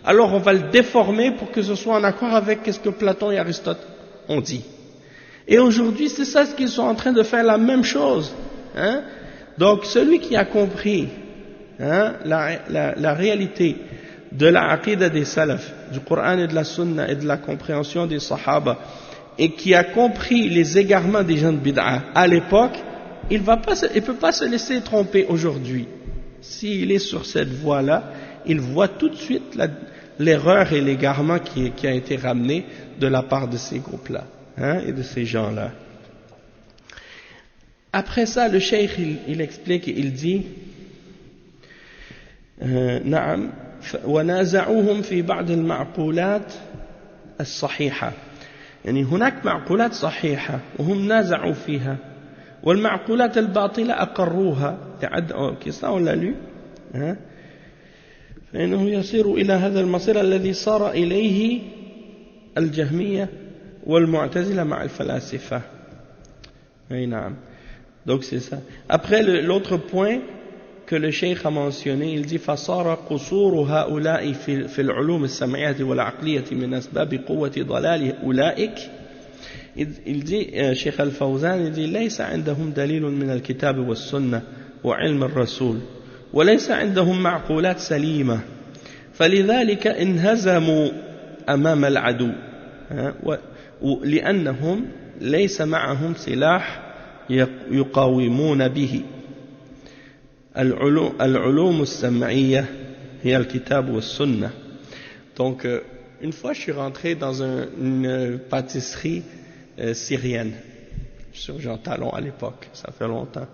alors on va le déformer pour que ce soit en accord avec ce que Platon et Aristote ont dit. Et aujourd'hui, c'est ça ce qu'ils sont en train de faire, la même chose. Hein? Donc, celui qui a compris la réalité de la aqidah des salaf, du Coran et de la Sunna et de la compréhension des sahaba, et qui a compris les égarements des gens de bid'a à l'époque, il ne peut pas se laisser tromper aujourd'hui. S'il est sur cette voie-là, il voit tout de suite l'erreur et l'égarement qui a été ramené de la part de ces groupes-là, et de ces gens-là. Après ça, le cheikh, il explique, il dit نعم ونازعوهم في بعض المعقولات الصحيحة يعني هناك معقولات صحيحة وهم نازعوا فيها والمعقولات الباطلة أقروها كيف ولا لي فإنه يصير إلى هذا المصير الذي صار إليه الجهمية والمعتزلة مع الفلاسفة. Oui, نعم. Donc c'est ça. Après l'autre point que le cheikh a mentionné, il dit فصار قصور هؤلاء في العلوم السمعية والعقلية من أسباب قوة ضلال أولئك. Il dit Cheikh Al-Fawzan, il dit ليس عندهم دليل من الكتاب والسنة وعلم الرسول وليس عندهم معقولات سليمة فلذلك انهزموا أمام العدو لأنهم ليس معهم سلاح يقاومون به العلوم السمعية هي الكتاب والسنة. Donc une fois je suis rentré dans une pâtisserie syrienne sur Jean Talon à l'époque, ça fait longtemps,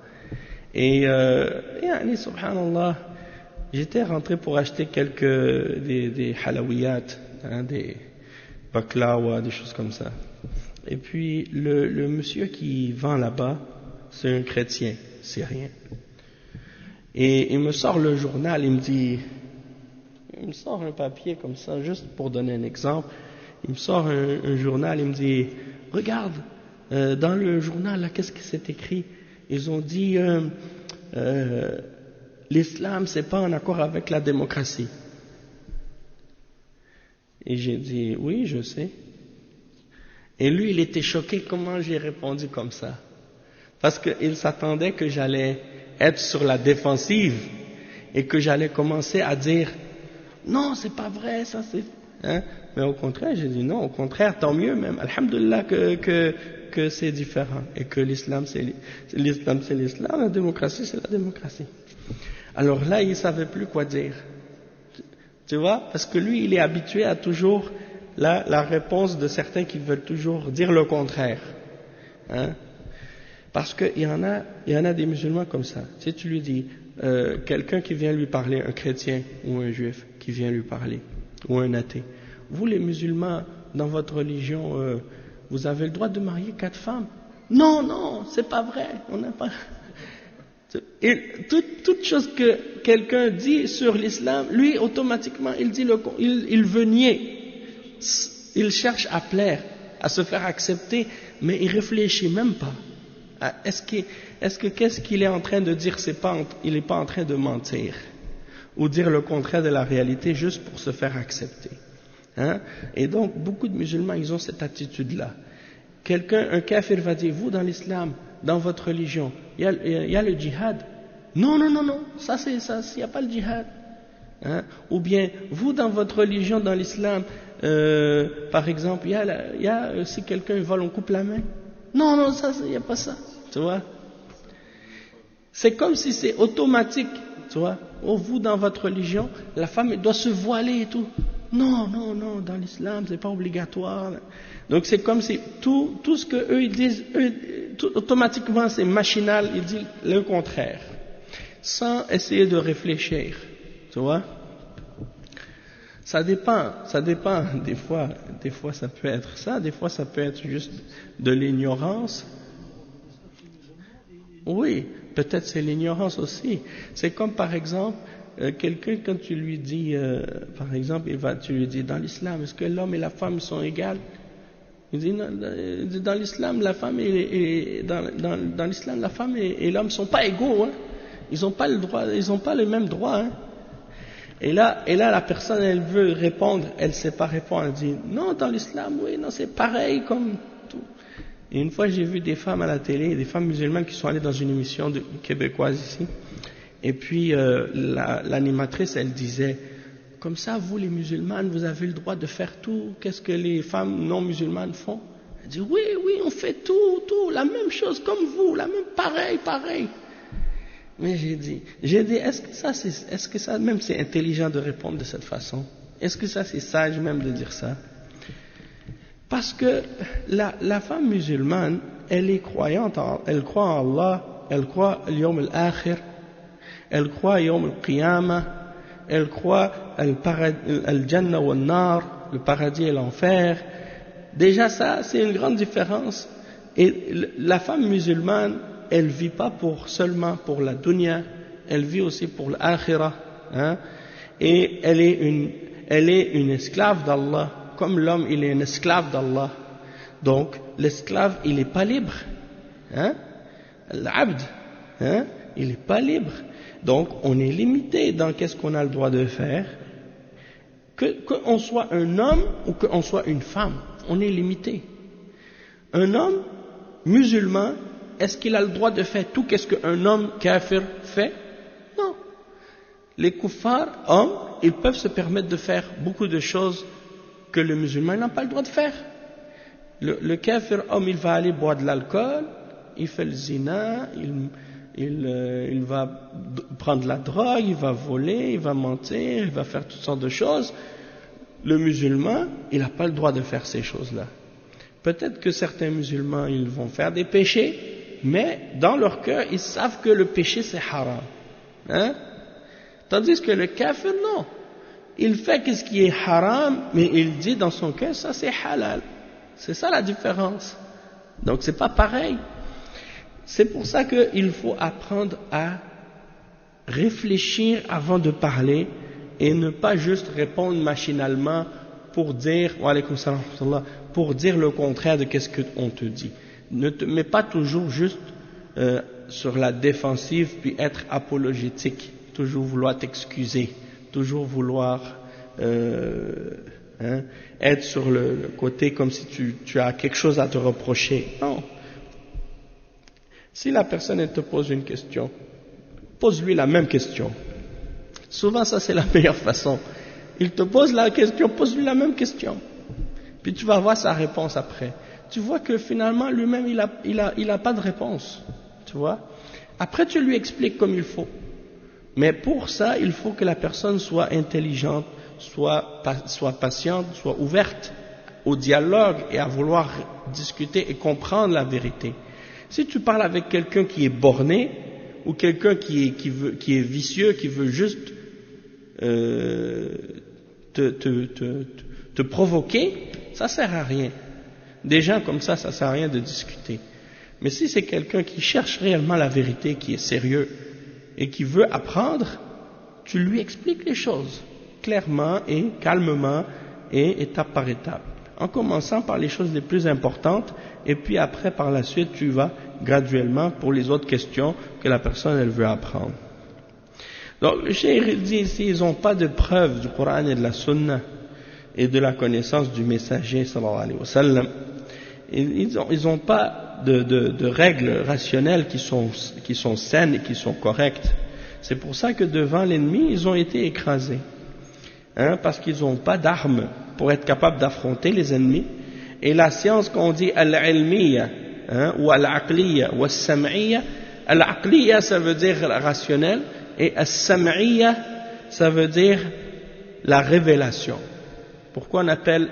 et subhanallah, j'étais rentré pour acheter des halawiyat, des baklawa, des choses comme ça. Et puis le monsieur qui vend là-bas, c'est un chrétien syrien, et il me sort le journal, il me sort un papier comme ça, juste pour donner un exemple. Il me sort un journal, il me dit regarde, dans le journal là, qu'est-ce qui s'est écrit? Ils ont dit l'islam c'est pas en accord avec la démocratie. Et j'ai dit oui, je sais. Et lui il était choqué comment j'ai répondu comme ça, parce qu'il s'attendait que j'allais être sur la défensive et que j'allais commencer à dire non, c'est pas vrai, ça c'est... Mais au contraire, j'ai dit non, au contraire, tant mieux même, alhamdoulilah que c'est différent, et que l'islam c'est l'islam, la démocratie c'est la démocratie. Alors là, il savait plus quoi dire. Tu vois, parce que lui, il est habitué à toujours la réponse de certains qui veulent toujours dire le contraire. Parce qu'il y en a des musulmans comme ça. Si tu lui dis, quelqu'un qui vient lui parler, un chrétien ou un juif qui vient lui parler, ou un athée, vous les musulmans, dans votre religion, vous avez le droit de marier 4 femmes. Non, non, c'est pas vrai, on n'a pas... Et toute chose que quelqu'un dit sur l'islam, lui, automatiquement, il veut nier. Il cherche à plaire, à se faire accepter, mais il réfléchit même pas. Qu'est-ce qu'il est en train de dire? Il n'est pas en train de mentir ou dire le contraire de la réalité juste pour se faire accepter. Hein? Et donc, beaucoup de musulmans, ils ont cette attitude-là. Un kafir va dire, vous dans l'islam, dans votre religion, il y a le djihad. Non, non, non, non, ça, il n'y a pas le djihad. Hein? Ou bien, vous dans votre religion, dans l'islam, par exemple, si quelqu'un vole, on coupe la main. Non, non, ça, il n'y a pas ça. Tu vois? C'est comme si c'est automatique. Tu vois? Oh, vous dans votre religion, la femme elle doit se voiler et tout. Non, non, non, dans l'islam, c'est pas obligatoire. Donc c'est comme si tout ce que eux ils disent, automatiquement c'est machinal, ils disent le contraire, sans essayer de réfléchir. Tu vois? Ça dépend. Des fois ça peut être ça, des fois ça peut être juste de l'ignorance. Oui, peut-être c'est l'ignorance aussi. C'est comme par exemple, quelqu'un quand tu lui dis, par exemple, tu lui dis dans l'islam, est-ce que l'homme et la femme sont égales? Il dit non, dans l'islam, la femme dans l'islam, la femme et l'homme sont pas égaux. Hein. Ils n'ont pas le droit, ils n'ont pas le même droit. Hein. Et là, la personne, elle veut répondre, elle ne sait pas répondre. Elle dit non, dans l'islam, oui, non, c'est pareil comme tout. Et une fois, j'ai vu des femmes à la télé, des femmes musulmanes qui sont allées dans une émission québécoise ici. Et puis, l'animatrice, elle disait, comme ça, vous les musulmanes, vous avez le droit de faire tout. Qu'est-ce que les femmes non musulmanes font? Elle dit, oui, on fait tout, la même chose comme vous, pareil. Mais j'ai dit, est-ce que ça même c'est intelligent de répondre de cette façon? Est-ce que ça c'est sage même de dire ça? Parce que la femme musulmane, elle est croyante, elle croit en Allah, elle croit au Yawm al-Akhir, elle croit au Yawm al-Qiyamah, elle croit al-Jannah wa al-Nar, le paradis et l'enfer. Déjà ça, c'est une grande différence. Et la femme musulmane, elle vit pas seulement pour la dunya, elle vit aussi pour l'akhirah. Hein? Et elle est une esclave d'Allah. Comme l'homme, il est un esclave d'Allah. Donc, l'esclave, il n'est pas libre. Hein? L'abd, hein? Il n'est pas libre. Donc, on est limité dans qu'est-ce qu'on a le droit de faire. Qu'on soit un homme ou qu'on soit une femme, on est limité. Un homme musulman, est-ce qu'il a le droit de faire tout qu'est-ce qu'un homme kafir fait? Non. Les kuffars, hommes, ils peuvent se permettre de faire beaucoup de choses que le musulman n'a pas le droit de faire. Le kafir homme, il va aller boire de l'alcool, il fait le zina, il va prendre la drogue, il va voler, il va mentir, il va faire toutes sortes de choses. Le musulman, il n'a pas le droit de faire ces choses-là. Peut-être que certains musulmans, ils vont faire des péchés, mais dans leur cœur, ils savent que le péché c'est haram. Hein? Tandis que le kafir, non. Il fait ce qui est haram, mais il dit dans son cœur, ça c'est halal. C'est ça la différence. Donc c'est pas pareil. C'est pour ça qu'il faut apprendre à réfléchir avant de parler et ne pas juste répondre machinalement pour dire, wa alaykoum salam, pour dire le contraire de qu'est-ce qu'on te dit. Ne te mets pas toujours juste sur la défensive puis être apologétique, toujours vouloir t'excuser, toujours vouloir être sur le côté comme si tu as quelque chose à te reprocher. Non. Si la personne elle te pose une question, pose-lui la même question. Souvent ça c'est la meilleure façon. Il te pose la question, pose-lui la même question. Puis tu vas voir sa réponse après. Tu vois que finalement lui-même il a pas de réponse. Tu vois. Après tu lui expliques comme il faut. Mais pour ça, il faut que la personne soit intelligente, soit patiente, soit ouverte au dialogue et à vouloir discuter et comprendre la vérité. Si tu parles avec quelqu'un qui est borné ou quelqu'un qui est vicieux, qui veut juste te provoquer, ça sert à rien. Des gens comme ça sert à rien de discuter. Mais si c'est quelqu'un qui cherche réellement la vérité, qui est sérieux et qui veut apprendre, tu lui expliques les choses clairement et calmement et étape par étape, en commençant par les choses les plus importantes et puis après par la suite tu vas graduellement pour les autres questions que la personne elle veut apprendre. Donc le cheikh dit ici, ils n'ont pas de preuve du Coran et de la Sunna et de la connaissance du messager sallallahu alayhi wa sallam. Ils n'ont pas de règles rationnelles qui sont saines et qui sont correctes. C'est pour ça que devant l'ennemi, ils ont été écrasés. Parce qu'ils n'ont pas d'armes pour être capables d'affronter les ennemis. Et la science qu'on dit al-ilmiya, ou al-aqliya, ou al-sam'iyya, al-aqliya ça veut dire rationnel, et al-sam'iyya ça veut dire la révélation. Pourquoi on appelle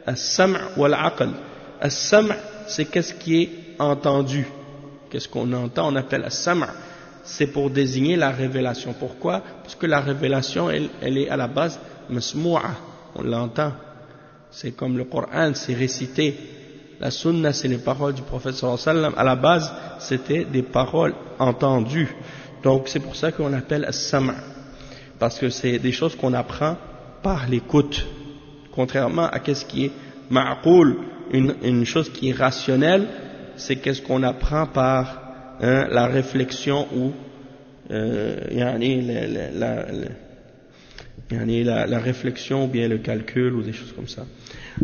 al-sam' ou al-aql? Al-sam' c'est qu'est-ce qui est entendu. Qu'est-ce qu'on entend? On appelle al-sam'. C'est pour désigner la révélation. Pourquoi? Parce que la révélation, elle est à la base masmou'a, on l'entend. C'est comme le Coran, c'est récité. La sunna, c'est les paroles du prophète sallallahu alayhi wa sallam. À la base, c'était des paroles entendues. Donc c'est pour ça qu'on appelle as-sam', parce que c'est des choses qu'on apprend par l'écoute. Contrairement à qu'est-ce qui est ma'qoul, une chose qui est rationnelle, c'est qu'est-ce qu'on apprend par la réflexion ou la réflexion ou bien le calcul ou des choses comme ça.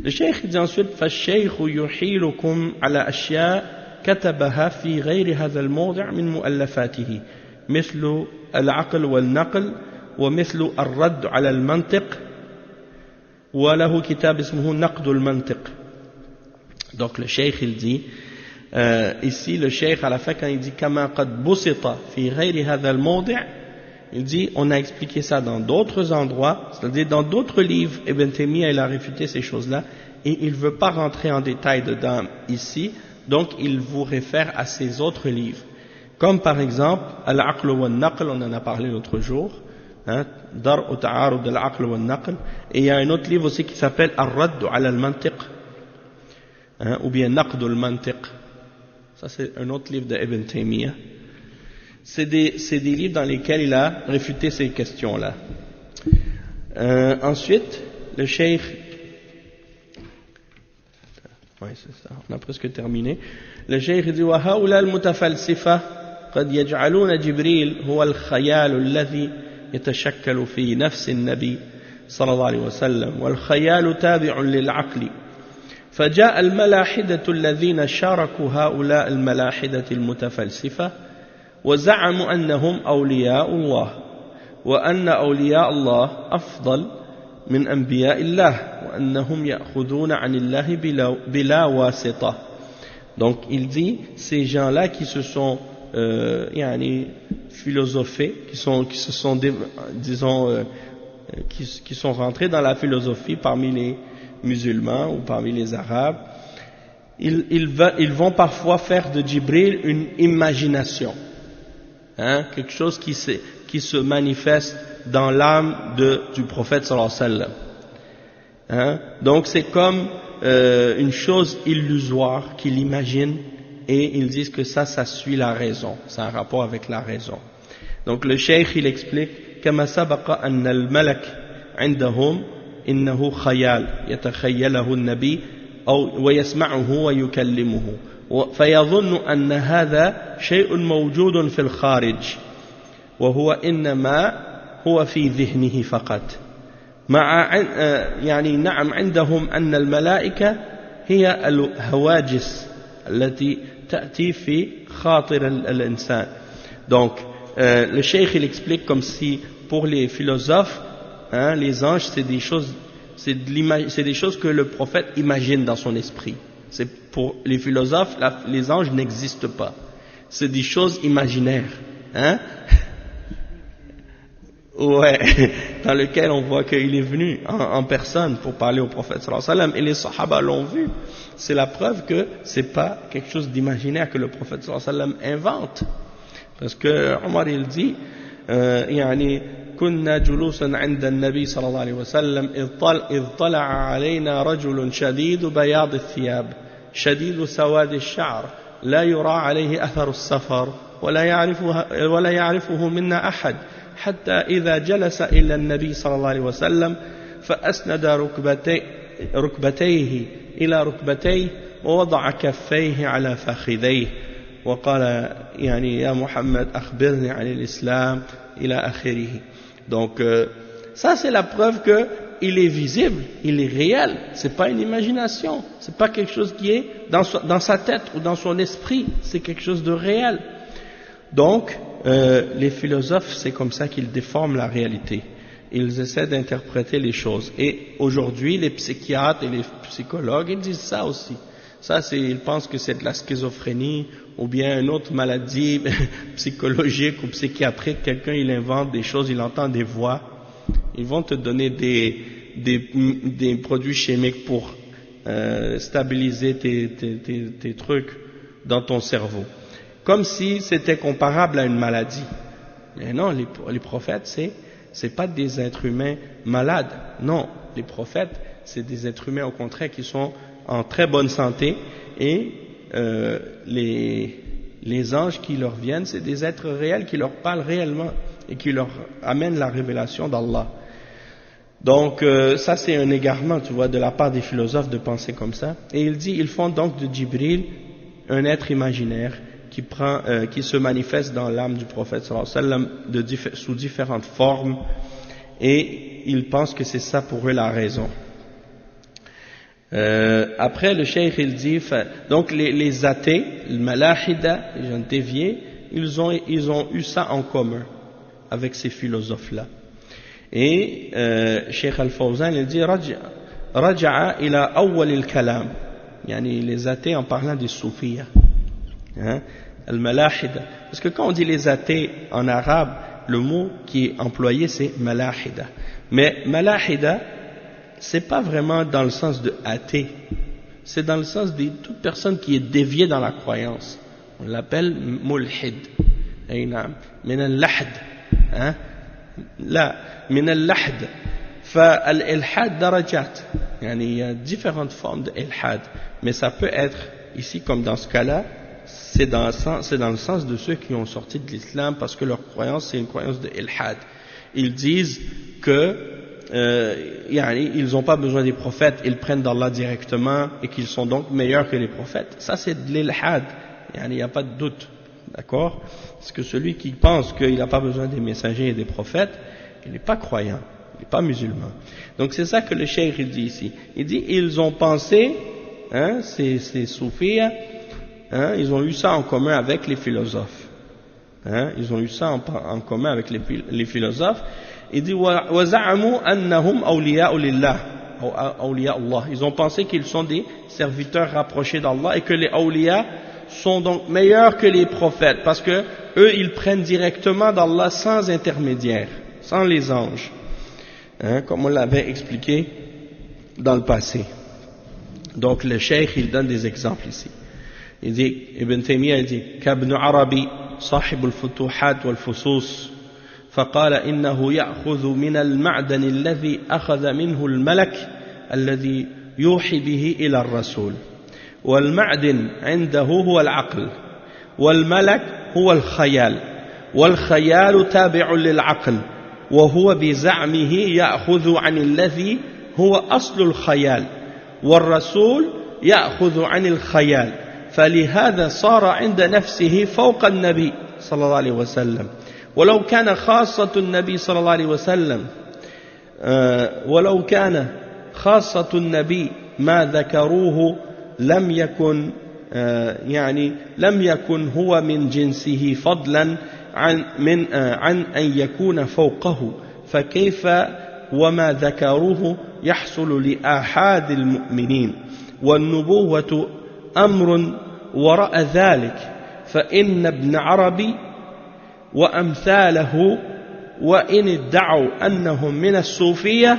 Le cheikh dit ensuite فالشيخ يحيلكم على أشياء كتبها في غير هذا الموضع من مؤلفاته مثل العقل والنقل ومثل الرد على المنطق وله كتاب اسمه نقد المنطق. Donc le cheikh il dit ici le cheikh à la fin quand il dit كما قد بسط في غير هذا الموضع, il dit on a expliqué ça dans d'autres endroits, c'est-à-dire dans d'autres livres. Ibn Taymiyyah il a réfuté ces choses-là et il ne veut pas rentrer en détail dedans ici, donc il vous réfère à ces autres livres, comme par exemple Al-Aql wa Al-Naql, on en a parlé l'autre jour, Dar'u Ta'arud Al-Aql wa Al-Naql, et il y a un autre livre aussi qui s'appelle Ar-Radd ala Al-Mantiq, ou bien Naqd Al-Mantiq. Ça c'est un autre livre de Ibn Taymiyyah. C'est des livres dans lesquels il a réfuté ces questions-là. Ensuite, le cheikh, c'est ça, on a presque terminé. Le cheikh dit وهؤلاء المتفلسفة قد يجعلون جبريل هو الخيال الذي يتشكل في نفس النبي صلى الله عليه وسلم والخيال تابع للعقل. فجاء الملاحدة الذين شاركوا هؤلاء الملاحدة المتفلسفة وزعموا أنهم أولياء الله وأن أولياء الله أفضل من أنبياء الله وأنهم يأخذون عن الله بلا واسطة. Donc il dit ces gens-là qui se sont philosophés, qui sont rentrés dans la philosophie parmi les musulmans ou parmi les arabes, ils vont parfois faire de Jibril une imagination, quelque chose qui se manifeste dans l'âme du prophète sallallahu alayhi wa sallam. Donc c'est comme une chose illusoire qu'il imagine, et ils disent que ça suit la raison, c'est un rapport avec la raison. Donc le cheikh il explique كما سبق أن الملك عندهم إنه خيال يتخيله النبي أو ويسمعه ويكلمه فيظن أن هذا شيء موجود في الخارج وهو إنما هو في ذهنه فقط. نعم عندهم أن الملائكة هي الهواجس التي تأتي في خاطر الإنسان. Donc le cheikh il explique comme si pour les philosophes les anges c'est des choses que le prophète imagine dans son esprit. C'est pour les philosophes les anges n'existent pas, c'est des choses imaginaires, ouais, dans lequel on voit qu'il est venu en personne pour parler au prophète sallallahu alayhi wa sallam, et les sahaba l'ont vu. C'est la preuve que c'est pas quelque chose d'imaginaire que le prophète sallallahu alayhi wa sallam invente, parce que Omar il dit كنا جلوسا عند النبي صلى الله عليه وسلم إذ طلع علينا رجل شديد بياض الثياب شديد سواد الشعر لا يرى عليه أثر السفر ولا يعرفه منا أحد حتى إذا جلس إلى النبي صلى الله عليه وسلم فأسند ركبتيه إلى ركبتيه ووضع كفيه على فخذيه وقال يعني يا محمد أخبرني عن الإسلام إلى آخره. Donc ça c'est la preuve que il est visible, il est réel, c'est pas une imagination, c'est pas quelque chose qui est dans sa tête ou dans son esprit, c'est quelque chose de réel. Donc les philosophes, c'est comme ça qu'ils déforment la réalité. Ils essaient d'interpréter les choses. Et aujourd'hui, les psychiatres et les psychologues, ils disent ça aussi. Ça, ils pensent que c'est de la schizophrénie ou bien une autre maladie psychologique ou psychiatrique. Quelqu'un, il invente des choses, il entend des voix. Ils vont te donner des produits chimiques pour stabiliser tes trucs dans ton cerveau. Comme si c'était comparable à une maladie. Mais non, les prophètes, c'est pas des êtres humains malades. Non, les prophètes, c'est des êtres humains au contraire qui sont en très bonne santé et les anges qui leur viennent, c'est des êtres réels qui leur parlent réellement et qui leur amènent la révélation d'Allah. Donc ça c'est un égarement, tu vois, de la part des philosophes de penser comme ça. Et il dit, ils font donc de Djibril un être imaginaire qui se manifeste dans l'âme du prophète sallallahu alayhi wa sallam sous différentes formes, et ils pensent que c'est ça pour eux la raison. Après le cheikh il dit, donc les athées, le malahida, les gens déviés, ils ont eu ça en commun avec ces philosophes là. Et Cheikh Al-Fawzan il dit raja'a ila awwal al-kalam, yani les athées en parlant des soufiyas, hein, al-malahida, parce que quand on dit les athées en arabe, le mot qui est employé c'est malahida, mais malahida c'est pas vraiment dans le sens de athée, c'est dans le sens de toute personne qui est déviée dans la croyance. On l'appelle mulhid. Min al-lahd, hein, la min al-lahd. Fa-al-ilhad darajat, il y a différentes formes de ilhad, mais ça peut être ici comme dans ce cas-là, c'est dans le sens de ceux qui ont sorti de l'islam parce que leur croyance c'est une croyance de ilhad. Ils disent que ils n'ont pas besoin des prophètes, ils prennent d'Allah directement et qu'ils sont donc meilleurs que les prophètes. Ça c'est de l'ilhad, il n'y a pas de doute, d'accord? Parce que celui qui pense qu'il n'a pas besoin des messagers et des prophètes, il n'est pas croyant, il n'est pas musulman. Donc c'est ça que le cheikh il dit ici. Il dit ils ont pensé, hein, ces soufis, hein, ils ont eu ça en commun avec les philosophes. Hein, ils ont eu ça en commun avec les philosophes. Il dit وَزَعَمُوا أَنَّهُمْ أَوْلِيَاءُ لِلَّهِ أَوْلِيَاءُ اللَّهِ. Ils ont pensé qu'ils sont des serviteurs rapprochés d'Allah et que les awliya sont donc meilleurs que les prophètes parce que eux ils prennent directement d'Allah sans intermédiaire, sans les anges, hein, comme on l'avait expliqué dans le passé. Donc le cheikh il donne des exemples ici. Il dit, Ibn Taymiyyah il dit كابن عربي صاحب الفتوحات والفصوص فقال إنه يأخذ من المعدن الذي أخذ منه الملك الذي يوحي به إلى الرسول، والمعدن عنده هو العقل، والملك هو الخيال، والخيال تابع للعقل، وهو بزعمه يأخذ عن الذي هو أصل الخيال، والرسول يأخذ عن الخيال، فلهذا صار عند نفسه فوق النبي صلى الله عليه وسلم. ولو كان خاصة النبي صلى الله عليه وسلم ولو كان خاصة النبي ما ذكروه لم يكن هو من جنسه فضلا عن أن يكون فوقه، فكيف وما ذكروه يحصل لآحاد المؤمنين، والنبوة أمر وراء ذلك، فإن ابن عربي وأمثاله وإن ادعوا أنهم من الصوفية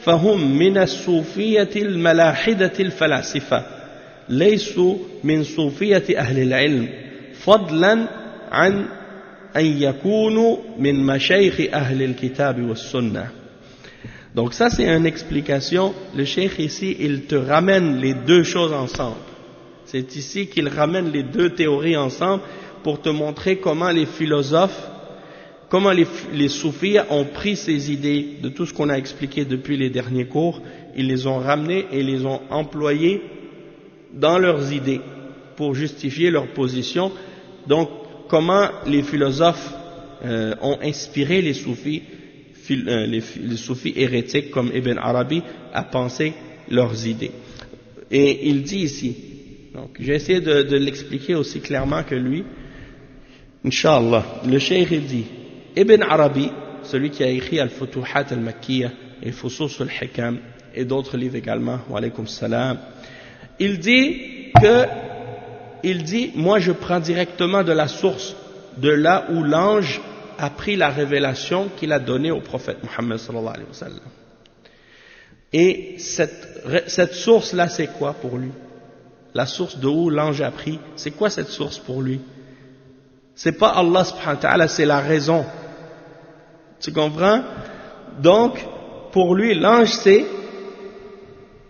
فهم من الصوفية الملاحدة الفلاسفة، ليسوا من صوفية أهل العلم، فضلا عن أن يكونوا من مشايخ أهل الكتاب والسنة. Donc ça c'est une explication. Le cheikh ici il te ramène les deux choses ensemble. C'est ici qu'il ramène les deux théories ensemble pour te montrer comment les philosophes, comment les soufis ont pris ces idées de tout ce qu'on a expliqué depuis les derniers cours, ils les ont ramenées et les ont employées dans leurs idées pour justifier leur position. Donc, comment les philosophes ont inspiré les soufis, les soufis hérétiques comme Ibn Arabi à penser leurs idées. Et il dit ici, donc j'ai essayé de l'expliquer aussi clairement que lui, Inch'Allah, le cheikh il dit, Ibn Arabi, celui qui a écrit Al-Futuhat al-Makkiyya et Fusus al-Hikam et d'autres livres également, wa alaykum salam, il dit, moi je prends directement de la source, de là où l'ange a pris la révélation qu'il a donnée au prophète Muhammad sallallahu alayhi wa sallam. Et cette source-là, c'est quoi pour lui? La source de où l'ange a pris, c'est quoi cette source pour lui? C'est pas Allah subhanahu wa ta'ala, c'est la raison. Tu comprends? Donc, pour lui, l'ange c'est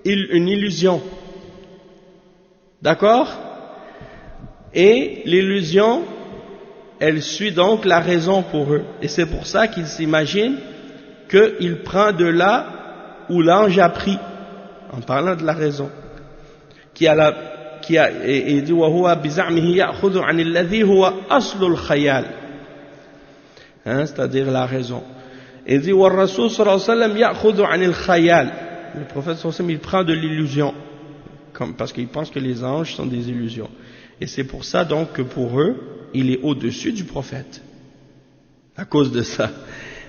une illusion. D'accord? Et l'illusion, elle suit donc la raison pour eux. Et c'est pour ça qu'ils s'imaginent qu'il prend de là où l'ange a pris, en parlant de la raison, et il dit وَهُوَ بِزَعْمِهِ يَأْخُذُ عَنِ الَّذِي هُوَ أَصْلُ الْخَيَالِ, c'est-à-dire la raison. Et il dit وَالرَّسُولُ صلى الله عليه وسلم يأخذ عن الخيال, le prophète صلى الله عليه وسلم il prend de l'illusion, parce qu'il pense que les anges sont des illusions. Et c'est pour ça donc que pour eux, il est au-dessus du prophète, à cause de ça.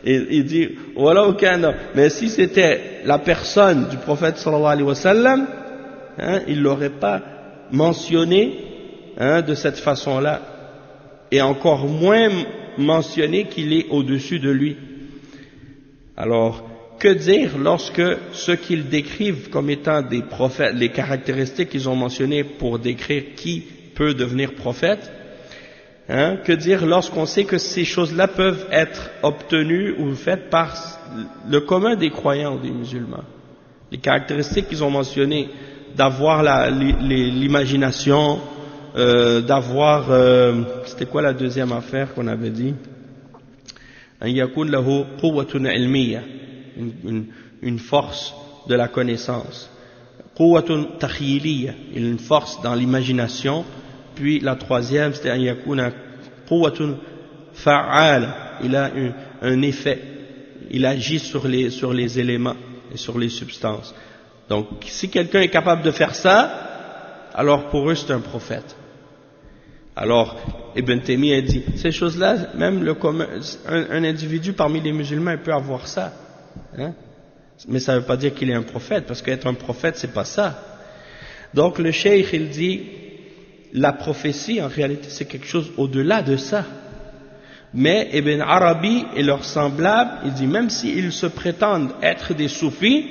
Et il dit, voilà aucun, mais si c'était la personne du prophète sallallahu alayhi wa sallam, il l'aurait pas mentionné de cette façon-là, et encore moins mentionné qu'il est au-dessus de lui. Alors, que dire lorsque ceux qu'ils décrivent comme étant des prophètes, les caractéristiques qu'ils ont mentionnées pour décrire qui peut devenir prophète, que dire lorsqu'on sait que ces choses-là peuvent être obtenues ou faites par le commun des croyants ou des musulmans? Les caractéristiques qu'ils ont mentionnées, d'avoir l'imagination, d'avoir, c'était quoi la deuxième affaire qu'on avait dit? Une force de la connaissance, une force dans l'imagination. Puis la troisième, c'était il a un effet, il agit sur les éléments et sur les substances. Donc si quelqu'un est capable de faire ça, alors pour eux c'est un prophète. Alors Ibn Taymiyyah a dit, ces choses-là, même un individu parmi les musulmans peut avoir ça, mais ça ne veut pas dire qu'il est un prophète, parce qu'être un prophète c'est pas ça. Donc le cheikh il dit, la prophétie, en réalité, c'est quelque chose au-delà de ça. Mais Ibn Arabi et leurs semblables, il dit, même s'ils se prétendent être des soufis,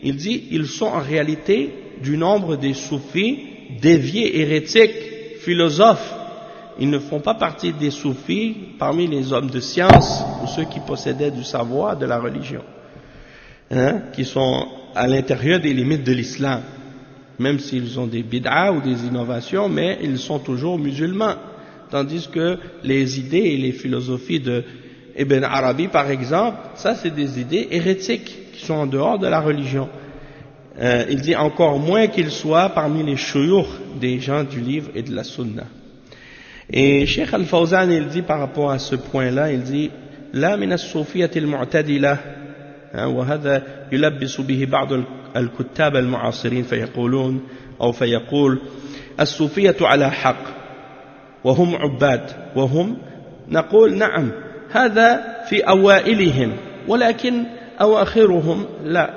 il dit, ils sont en réalité du nombre des soufis déviés, hérétiques, philosophes. Ils ne font pas partie des soufis parmi les hommes de science ou ceux qui possédaient du savoir de la religion, qui sont à l'intérieur des limites de l'islam. Même s'ils ont des bid'a ou des innovations, mais ils sont toujours musulmans. Tandis que les idées et les philosophies de Ibn Arabi, par exemple, ça c'est des idées hérétiques qui sont en dehors de la religion. Il dit encore moins qu'ils soient parmi les shuyukh des gens du livre et de la sunna. Et Cheikh Al-Fawzan, il dit par rapport à ce point-là, il dit La min as-soufiyati al-mu'tadila, wa hadha yulabbisu bihi ba'd الكتاب المعاصرين فيقولون أو فيقول الصوفية على حق وهم عباد وهم نقول نعم هذا في أوائلهم ولكن أواخرهم لا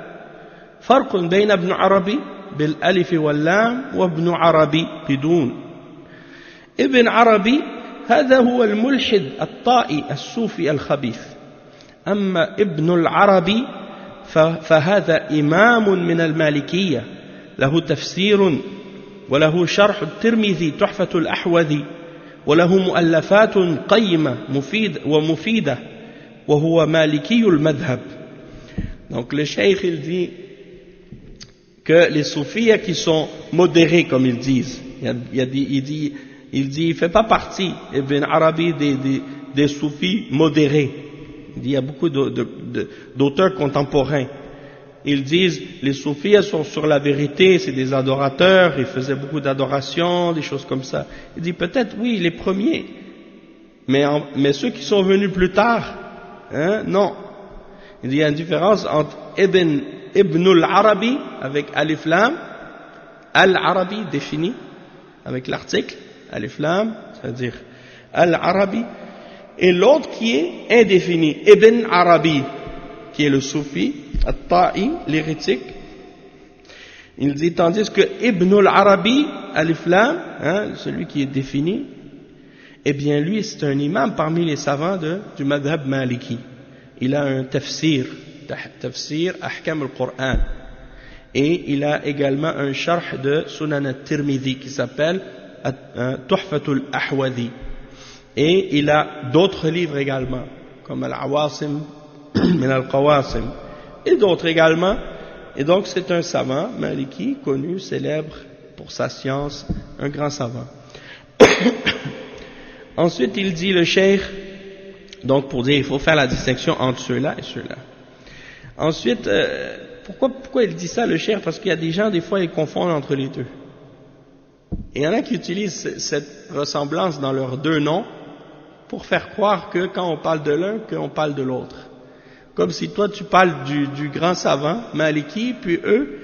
فرق بين ابن عربي بالألف واللام وابن عربي بدون ابن عربي هذا هو الملحد الطائي الصوفي الخبيث أما ابن العربي فهذا إمام من المالكية له تفسير وله شرح الترمذي تحفة الأحوذي وله مؤلفات قيمة ومفيدة وهو مالكي المذهب. Donc le cheikh il dit que les soufis qui sont modérés comme ils disent, Il fait pas partie, Ibn Arabi, des soufis modérés. Il dit, il y a beaucoup d'auteurs contemporains. Ils disent, les soufis sont sur la vérité, c'est des adorateurs, ils faisaient beaucoup d'adoration, des choses comme ça. Il dit, peut-être, oui, les premiers, mais ceux qui sont venus plus tard, hein, non. Il dit, il y a une différence entre Ibn al-Arabi, avec Alif Lam, Al-Arabi défini, avec l'article, Alif Lam, c'est-à-dire Al-Arabi, et l'autre qui est indéfini, Ibn Arabi, qui est le soufi, At-Ta'i, l'hérétique. Il dit, tandis que Ibn al-Arabi, Alif Lam, hein, celui qui est défini, eh bien lui c'est un imam parmi les savants du madhab maliki. Il a un tafsir Ahkam al-Qur'an, et il a également un sharh de Sunan al-Tirmidhi qui s'appelle Tuhfatul Ahwadi, et il a d'autres livres également comme Al-Awasim min al-Qawasim et d'autres également, et donc c'est un savant maliki connu, célèbre pour sa science, un grand savant. Ensuite il dit le cheikh, donc pour dire il faut faire la distinction entre ceux-là et ceux-là. Ensuite, pourquoi il dit ça le cheikh? Parce qu'il y a des gens, des fois ils confondent entre les deux. Et il y en a qui utilisent cette ressemblance dans leurs deux noms pour faire croire que quand on parle de l'un, qu'on parle de l'autre. Comme si toi tu parles du grand savant maliki, puis eux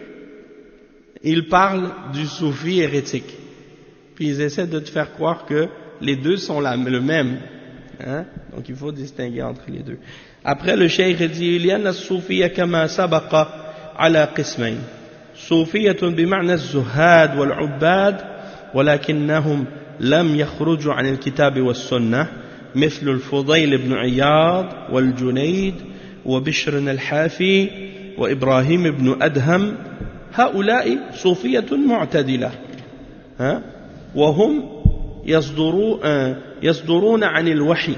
ils parlent du soufi hérétique. Puis ils essaient de te faire croire que les deux sont le même. Hein? Donc il faut distinguer entre les deux. Après le cheikh dit لأن الصوفية كما سبق على قسمين صوفية بمعنى الزهاد والعباد ولكنهم لم يخرجوا عن الكتاب والسنة مثل الفضيل بن عياض والجنيد وبشر الحافي وإبراهيم بن أدهم هؤلاء صوفية معتدلة وهم يصدرون عن الوحي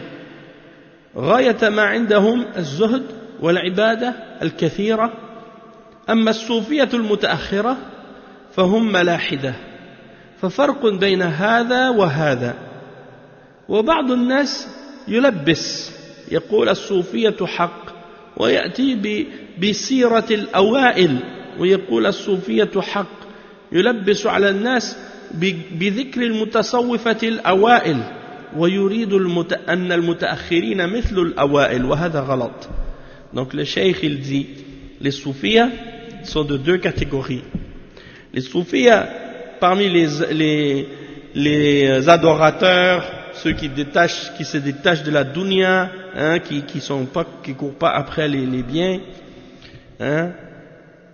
غاية ما عندهم الزهد والعبادة الكثيرة أما الصوفية المتأخرة فهم ملاحدة ففرق بين هذا وهذا وبعض الناس يلبس يقول الصوفية حق ويأتي بسيرة الأوائل ويقول الصوفية حق يلبس على الناس بذكر المتصوفة الأوائل ويريد أن المتأخرين مثل الأوائل وهذا غلط. Donc le cheikh il dit les soufis sont de deux catégories. Les soufis parmi les adorateurs, ceux qui se détachent de la dunya, hein, qui courent pas après les biens, hein,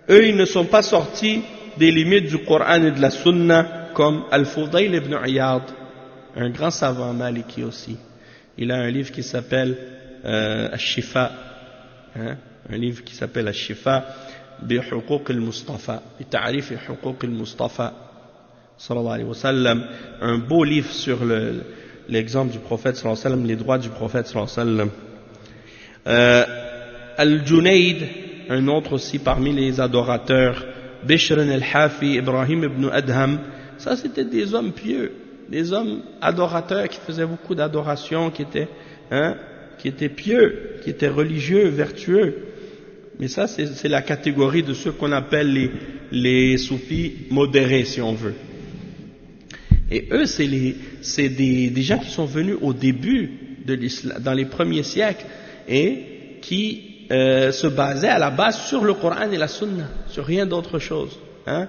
eux ils ne sont pas sortis des limites du Coran et de la Sunna comme Al-Fudayl ibn Iyad, un grand savant maliki aussi. Il a un livre qui s'appelle Al-Shifa, hein, un livre qui s'appelle Al-Shifa bi Huquq al-Mustafa, bi Ta'rif Huquq al-Mustafa sallallahu alayhi wa sallam, un beau livre sur l'exemple du prophète sallallahu alayhi wa sallam, les droits du prophète sallallahu alayhi wa sallam. Al-Junayd, un autre aussi parmi les adorateurs, Bishr al-Hafi, Ibrahim ibn Adham, ça c'était des hommes pieux, des hommes adorateurs qui faisaient beaucoup d'adoration, qui étaient pieux, qui étaient religieux, vertueux. Mais ça c'est la catégorie de ceux qu'on appelle les soufis modérés si on veut. Et eux c'est des gens qui sont venus au début de l'islam, dans les premiers siècles, et qui se basaient à la base sur le Coran et la Sunna, sur rien d'autre chose, hein?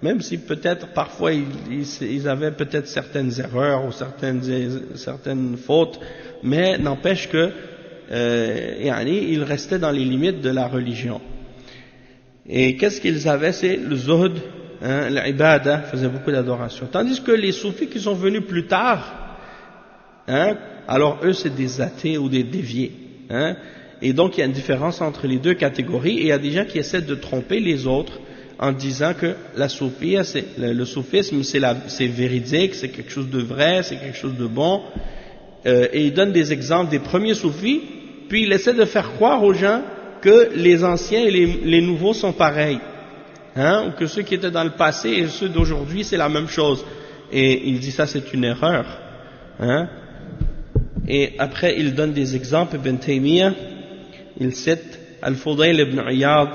Même si peut-être parfois ils avaient peut-être certaines erreurs ou certaines fautes, mais n'empêche que ils restaient dans les limites de la religion. Et qu'est-ce qu'ils avaient? C'est le zuhd, hein, l'ibada, faisaient beaucoup d'adoration. Tandis que les soufis qui sont venus plus tard, hein, alors eux c'est des athées ou des déviés, hein, et donc il y a une différence entre les deux catégories, et il y a des gens qui essaient de tromper les autres en disant que le soufisme c'est véridique, c'est quelque chose de vrai, c'est quelque chose de bon, et ils donnent des exemples des premiers soufis, puis ils essaient de faire croire aux gens que les anciens et les nouveaux sont pareils, hein, ou que ceux qui étaient dans le passé et ceux d'aujourd'hui c'est la même chose. et il dit ça c'est une erreur, hein. Et après il donne des exemples. Ibn Taymiyyah, il cite Al-Fudayl ibn Iyad,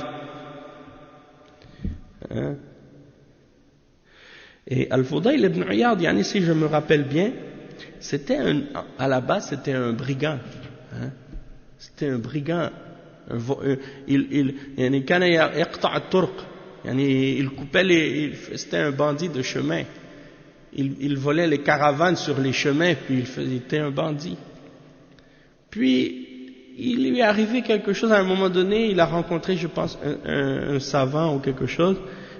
hein. Et Al-Fudayl ibn Iyad, yani, si je me rappelle bien, à la base c'était un brigand, hein. C'était un brigand, il coupait c'était un bandit de chemin, il volait les caravanes sur les chemins, puis il était un bandit. Puis il lui est arrivé quelque chose à un moment donné, il a rencontré, je pense, un savant ou quelque chose,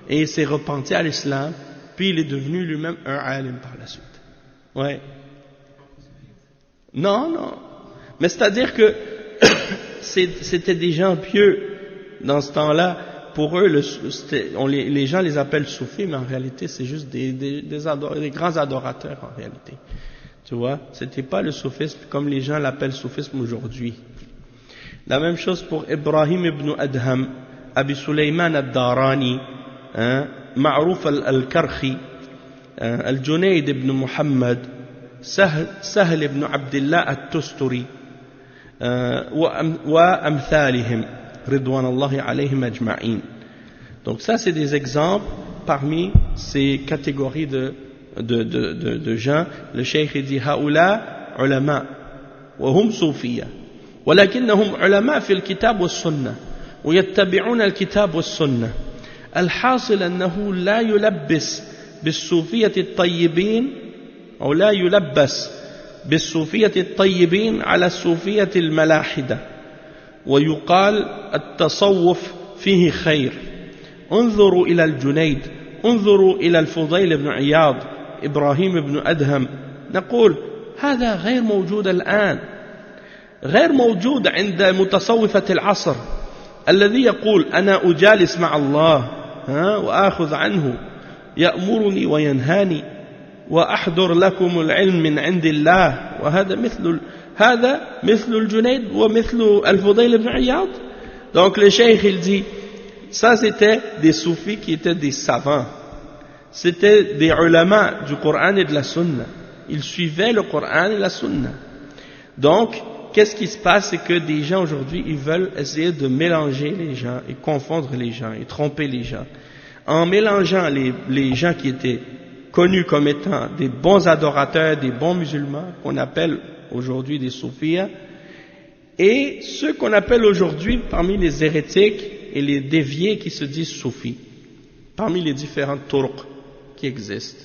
et il s'est repenti à l'islam, puis il est devenu lui-même un alim par la suite. Ouais. Non. Mais c'est-à-dire que c'était des gens pieux dans ce temps-là. Pour eux, les gens les appellent soufis, mais en réalité, c'est juste des grands adorateurs en réalité. Tu vois, c'était pas le soufisme comme les gens l'appellent soufisme aujourd'hui. La même chose pour Ibrahim ibn Adham, Abi Sulaiman al-Darani, Ma'ruf al-Karkhi, Al-Junayd ibn Muhammad, Sahl ibn Abdullah al-Tusturi, وأمثالهم رضوان الله عليهم أجمعين. Donc ça c'est des exemples parmi ces catégories de gens. Le cheikh dit هؤلاء علماء وهم صوفية ولكنهم علماء في الكتاب والسنة ويتبعون الكتاب والسنة. الحاصل أنه لا يلبس بالصوفية الطيبين أو لا يلبس بالصوفية الطيبين على الصوفية الملاحدة ويقال التصوف فيه خير. انظروا إلى الجنيد، انظروا إلى الفضيل بن عياض، إبراهيم بن أدهم. نقول هذا غير موجود الآن، غير موجود عند متصوفة العصر الذي يقول أنا أجالس مع الله وآخذ عنه يأمرني وينهاني وأحضر لكم العلم من عند الله. وهذا مثل الجنيد ومثل الفضيل بن عياض. Donc le cheikh il dit ça c'était des soufis qui étaient des savants, c'était des ulama du Coran et de la Sunna, ils suivaient le Coran et la Sunna. Donc qu'est-ce qui se passe, c'est que des gens aujourd'hui ils veulent essayer de mélanger les gens et confondre les gens et tromper les gens en mélangeant les gens qui étaient connus comme étant des bons adorateurs, des bons musulmans, qu'on appelle aujourd'hui des soufis, et ceux qu'on appelle aujourd'hui parmi les hérétiques et les déviés qui se disent soufis, parmi les différentes turcs qui existent,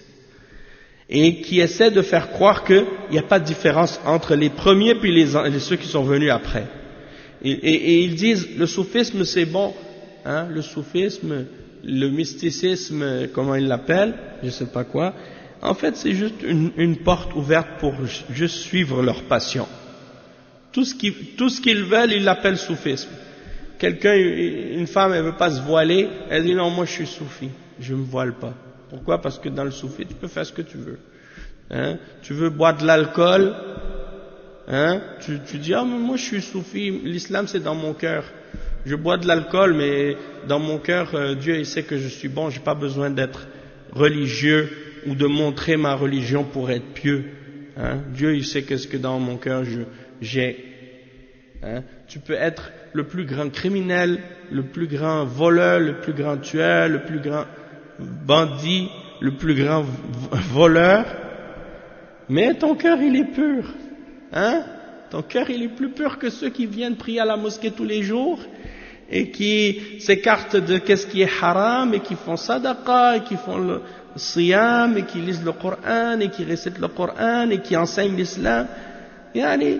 et qui essaient de faire croire qu'il n'y a pas de différence entre les premiers puis ceux qui sont venus après. Et ils disent, le soufisme c'est bon, le soufisme, le mysticisme, comment ils l'appellent, je ne sais pas quoi, en fait c'est juste une porte ouverte pour juste suivre leur passion. Tout ce qu'ils veulent, ils l'appellent soufisme. Une femme, elle ne veut pas se voiler, elle dit non, moi je suis soufi, je ne me voile pas. Pourquoi? Parce que dans le soufi, tu peux faire ce que tu veux. Tu veux boire de l'alcool, tu dis ah mais moi je suis soufi, l'islam c'est dans mon cœur. Je bois de l'alcool, mais dans mon cœur, Dieu il sait que je suis bon, j'ai pas besoin d'être religieux ou de montrer ma religion pour être pieux. Dieu il sait qu'est-ce que dans mon cœur j'ai. Tu peux être le plus grand criminel, le plus grand voleur, le plus grand tueur, le plus grand bandit, le plus grand voleur, mais ton cœur il est pur. Ton cœur il est plus pur que ceux qui viennent prier à la mosquée tous les jours et qui s'écartent de qu'est-ce qui est haram et qui font sadaqa et qui font le siyam et qui lisent le Coran et qui récitent le Coran et qui enseignent l'islam. Yani,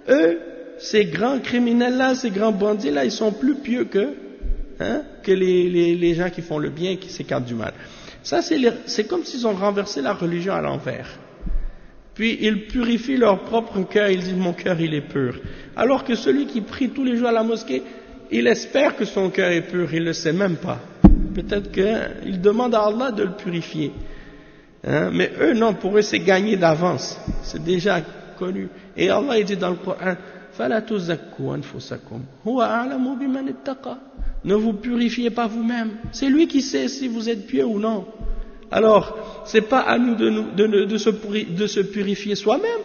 eux, ces grands criminels-là, ces grands bandits-là, ils sont plus pieux que les gens qui font le bien et qui s'écartent du mal. Ça, c'est comme s'ils ont renversé la religion à l'envers. Puis ils purifient leur propre cœur, ils disent mon cœur il est pur. Alors que celui qui prie tous les jours à la mosquée, il espère que son cœur est pur, il ne le sait même pas. Peut-être qu'il demande à Allah de le purifier. Mais eux non, pour eux c'est gagné d'avance, c'est déjà connu. Et Allah il dit dans le Coran, فَلَا تُزَكُّوا أَنفُسَكُمْ هُوَ أَعْلَمُ بِمَنِ اتَّقَى. Ne vous purifiez pas vous-même, c'est lui qui sait si vous êtes pieux ou non. Alors, c'est pas à nous de se purifier soi-même,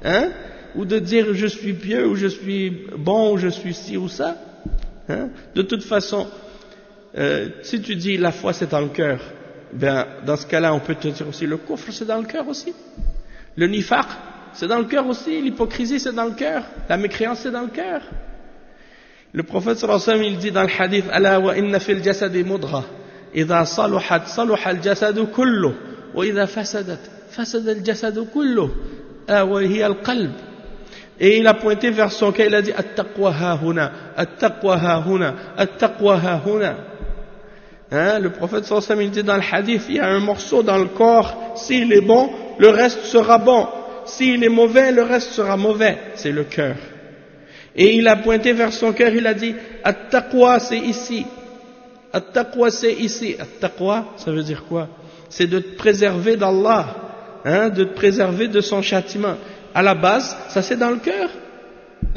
hein, ou de dire je suis pieux, ou je suis bon, ou je suis ci ou ça, hein. De toute façon, si tu dis la foi c'est dans le cœur, ben dans ce cas-là on peut te dire aussi le kufr c'est dans le cœur aussi, le nifaq c'est dans le cœur aussi, l'hypocrisie c'est dans le cœur, la mécréance c'est dans le cœur. Le prophète sallallahu alayhi wa sallam il dit dans le hadith ala wa inna fil jasadi mudgha idha saluhat saluha al jasadu kullu wa idha fasadat fasada al jasadu kullu wa hiya al qalb. Et il a pointé vers son cœur, il a dit at-taqwa ha huna at-taqwa ha huna at-taqwa ha huna. Hein, le prophète sallallahu alayhi wa sallam il dit dans le hadith il y a un morceau dans le corps, s'il est bon le reste sera bon, s'il est mauvais le reste sera mauvais, c'est le cœur. Et il a pointé vers son cœur, il a dit at-taqwa c'est ici, at-taqwa c'est ici. At-taqwa ça veut dire quoi? C'est de te préserver d'Allah, hein, de te préserver de son châtiment. À la base ça c'est dans le cœur,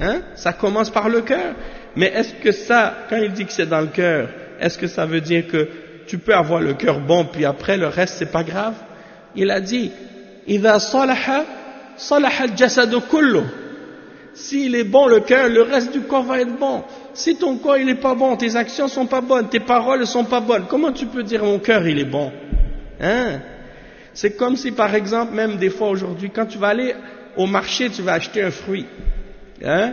hein, ça commence par le cœur. Mais est-ce que ça, quand il dit que c'est dans le cœur, est-ce que ça veut dire que tu peux avoir le cœur bon puis après le reste c'est pas grave? Il a dit idha salaha salaha al-jasadu kullu. S'il est bon le cœur, le reste du corps va être bon. Si ton corps il est pas bon, tes actions sont pas bonnes, tes paroles sont pas bonnes, comment tu peux dire mon cœur il est bon, hein? C'est comme si par exemple même des fois aujourd'hui quand tu vas aller au marché, tu vas acheter un fruit, hein?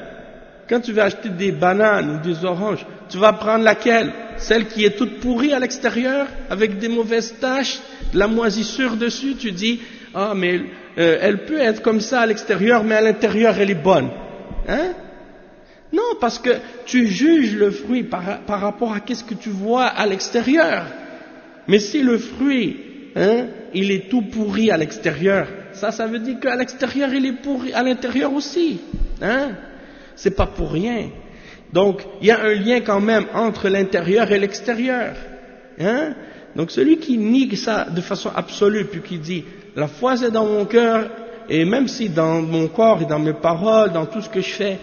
Quand tu vas acheter des bananes ou des oranges, tu vas prendre laquelle? Celle qui est toute pourrie à l'extérieur, avec des mauvaises taches, de la moisissure dessus, tu dis, ah mais elle peut être comme ça à l'extérieur, mais à l'intérieur elle est bonne, hein? Non, parce que tu juges le fruit par rapport à qu'est-ce que tu vois à l'extérieur. Mais si le fruit, hein, il est tout pourri à l'extérieur, ça veut dire qu'à l'extérieur il est pourri à l'intérieur aussi, hein? C'est pas pour rien. Donc il y a un lien quand même entre l'intérieur et l'extérieur, hein? Donc celui qui nie ça de façon absolue puis qui dit la foi c'est dans mon cœur et même si dans mon corps et dans mes paroles, dans tout ce que je fais,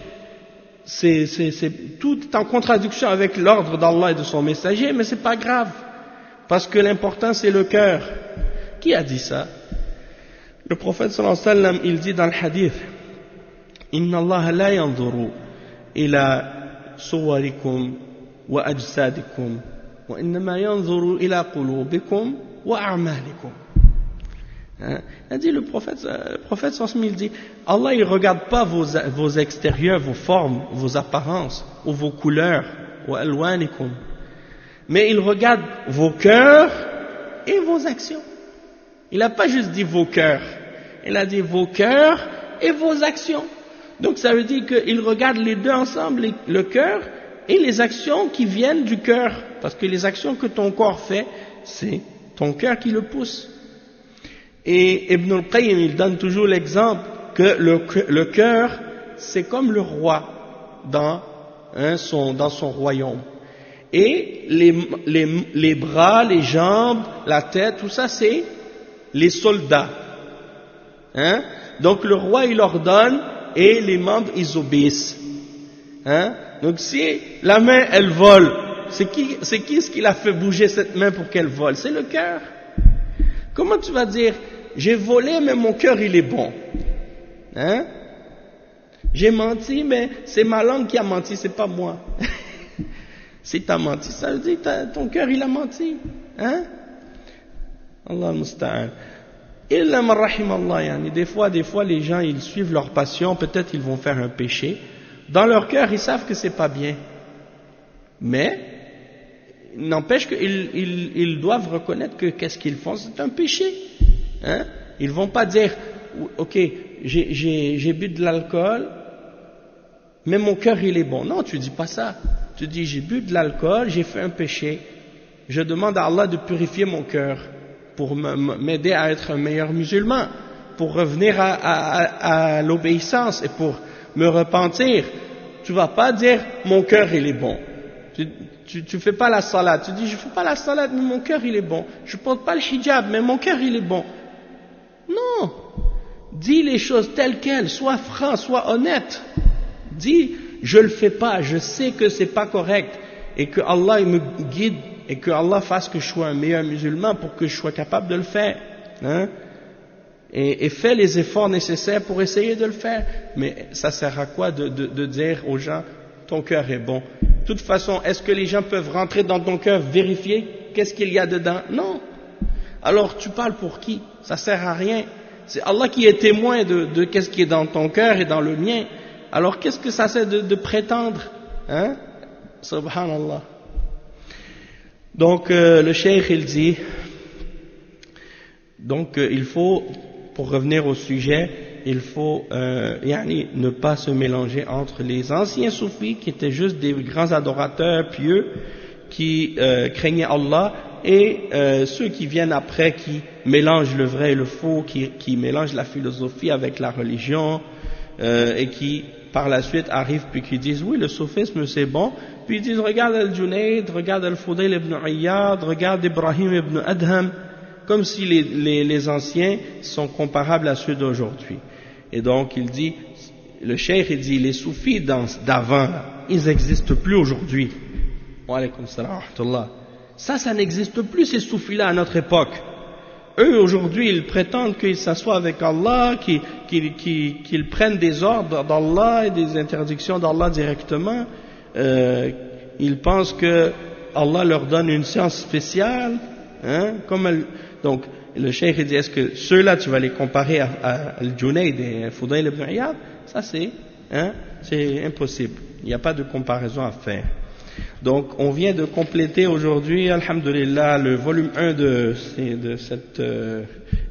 tout est en contradiction avec l'ordre d'Allah et de son messager, mais c'est pas grave parce que l'important c'est le cœur. Qui a dit ça? Le prophète sallallahu alayhi wa sallam il dit dans le hadith inna Allah la yanzuru ila suwarikum wa ajsadikum wa innama yanzuru ila qulubikum wa a'malikum. Il dit le prophète sallallahu il dit Allah il regarde pas vos extérieurs, vos formes, vos apparences ou vos couleurs wa alwanikum, mais il regarde vos cœurs et vos actions. Il n'a pas juste dit vos cœurs, il a dit vos cœurs et vos actions. Donc ça veut dire qu'il regarde les deux ensemble, le cœur et les actions qui viennent du cœur, parce que les actions que ton corps fait, c'est ton cœur qui le pousse. Et Ibn al-Qayyim, il donne toujours l'exemple que le cœur, c'est comme le roi dans son royaume. Et les bras, les jambes, la tête, tout ça, c'est les soldats. Hein? Donc le roi, il ordonne et les membres, ils obéissent. Hein? Donc si la main, elle vole, c'est qui ce qui l'a fait bouger cette main pour qu'elle vole? C'est le cœur. Comment tu vas dire, j'ai volé, mais mon cœur, il est bon? Hein? J'ai menti, mais c'est ma langue qui a menti, c'est pas moi. Si t'as menti, ça veut dire que ton cœur, il a menti. Hein? Allah al-Musta'an. Illa man rahim Allah, yani. Des fois, les gens, ils suivent leur passion, peut-être ils vont faire un péché. Dans leur cœur, ils savent que c'est pas bien. Mais, n'empêche qu'ils doivent reconnaître que qu'est-ce qu'ils font, c'est un péché. Hein? Ils vont pas dire, ok, j'ai bu de l'alcool, mais mon cœur il est bon. Non, tu dis pas ça. Tu dis, j'ai bu de l'alcool, j'ai fait un péché. Je demande à Allah de purifier mon cœur pour m'aider à être un meilleur musulman, pour revenir à l'obéissance et pour me repentir. Tu vas pas dire, mon cœur il est bon. Tu fais pas la salat. Tu dis, je fais pas la salat, mais mon cœur il est bon. Je porte pas le hijab, mais mon cœur il est bon. Non. Dis les choses telles quelles, sois franc, sois honnête. Dis, je le fais pas, je sais que c'est pas correct et que Allah il me guide et que Allah fasse que je sois un meilleur musulman pour que je sois capable de le faire, hein, et fais les efforts nécessaires pour essayer de le faire. Mais ça sert à quoi de dire aux gens ton cœur est bon? De toute façon, est-ce que les gens peuvent rentrer dans ton cœur, vérifier qu'est-ce qu'il y a dedans? Non. Alors tu parles pour qui? Ça sert à rien. C'est Allah qui est témoin de qu'est-ce qui est dans ton cœur et dans le mien. Alors qu'est-ce que ça sert de prétendre, hein? Subhanallah. Donc le cheikh il dit, donc il faut, pour revenir au sujet, il faut ne pas se mélanger entre les anciens soufis qui étaient juste des grands adorateurs pieux qui craignaient Allah, et ceux qui viennent après, qui mélangent le vrai et le faux, qui mélangent la philosophie avec la religion, et qui par la suite arrivent puis qui disent oui, le soufisme c'est bon, puis ils disent regarde Al-Junayd, regarde Al-Fudayl ibn Iyad, regarde Ibrahim ibn Adham, comme si les anciens sont comparables à ceux d'aujourd'hui. Et donc il dit, le cheikh il dit, les soufis d'avant, ils n'existent plus aujourd'hui. Wa alaykum salam wa rahmatullah. Ça n'existe plus, ces soufis-là à notre époque. Eux aujourd'hui ils prétendent qu'ils s'assoient avec Allah, qu'ils prennent des ordres d'Allah et des interdictions d'Allah directement. Ils pensent que Allah leur donne une science spéciale, hein, donc le cheikh dit, est-ce que ceux-là tu vas les comparer à Al-Junayd et Fudayl ibn Iyad? Ça c'est impossible, il n'y a pas de comparaison à faire. Donc on vient de compléter aujourd'hui, alhamdulillah, le volume 1 de cette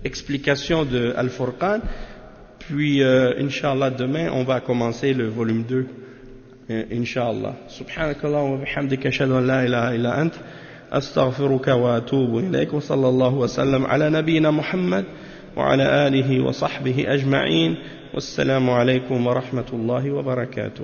explication de Al-Furqan, puis Inch'Allah demain on va commencer le volume 2, Inch'Allah. Subhanakallah wa bihamdika ashhadu an la ilaha illa ant astaghfiruka wa atubu ilayk, wa sallallahu wa sallam ala nabiyyina Muhammad wa ala alihi wa sahbihi ajma'in, wassalamu alaykum wa rahmatullahi wa barakatuh.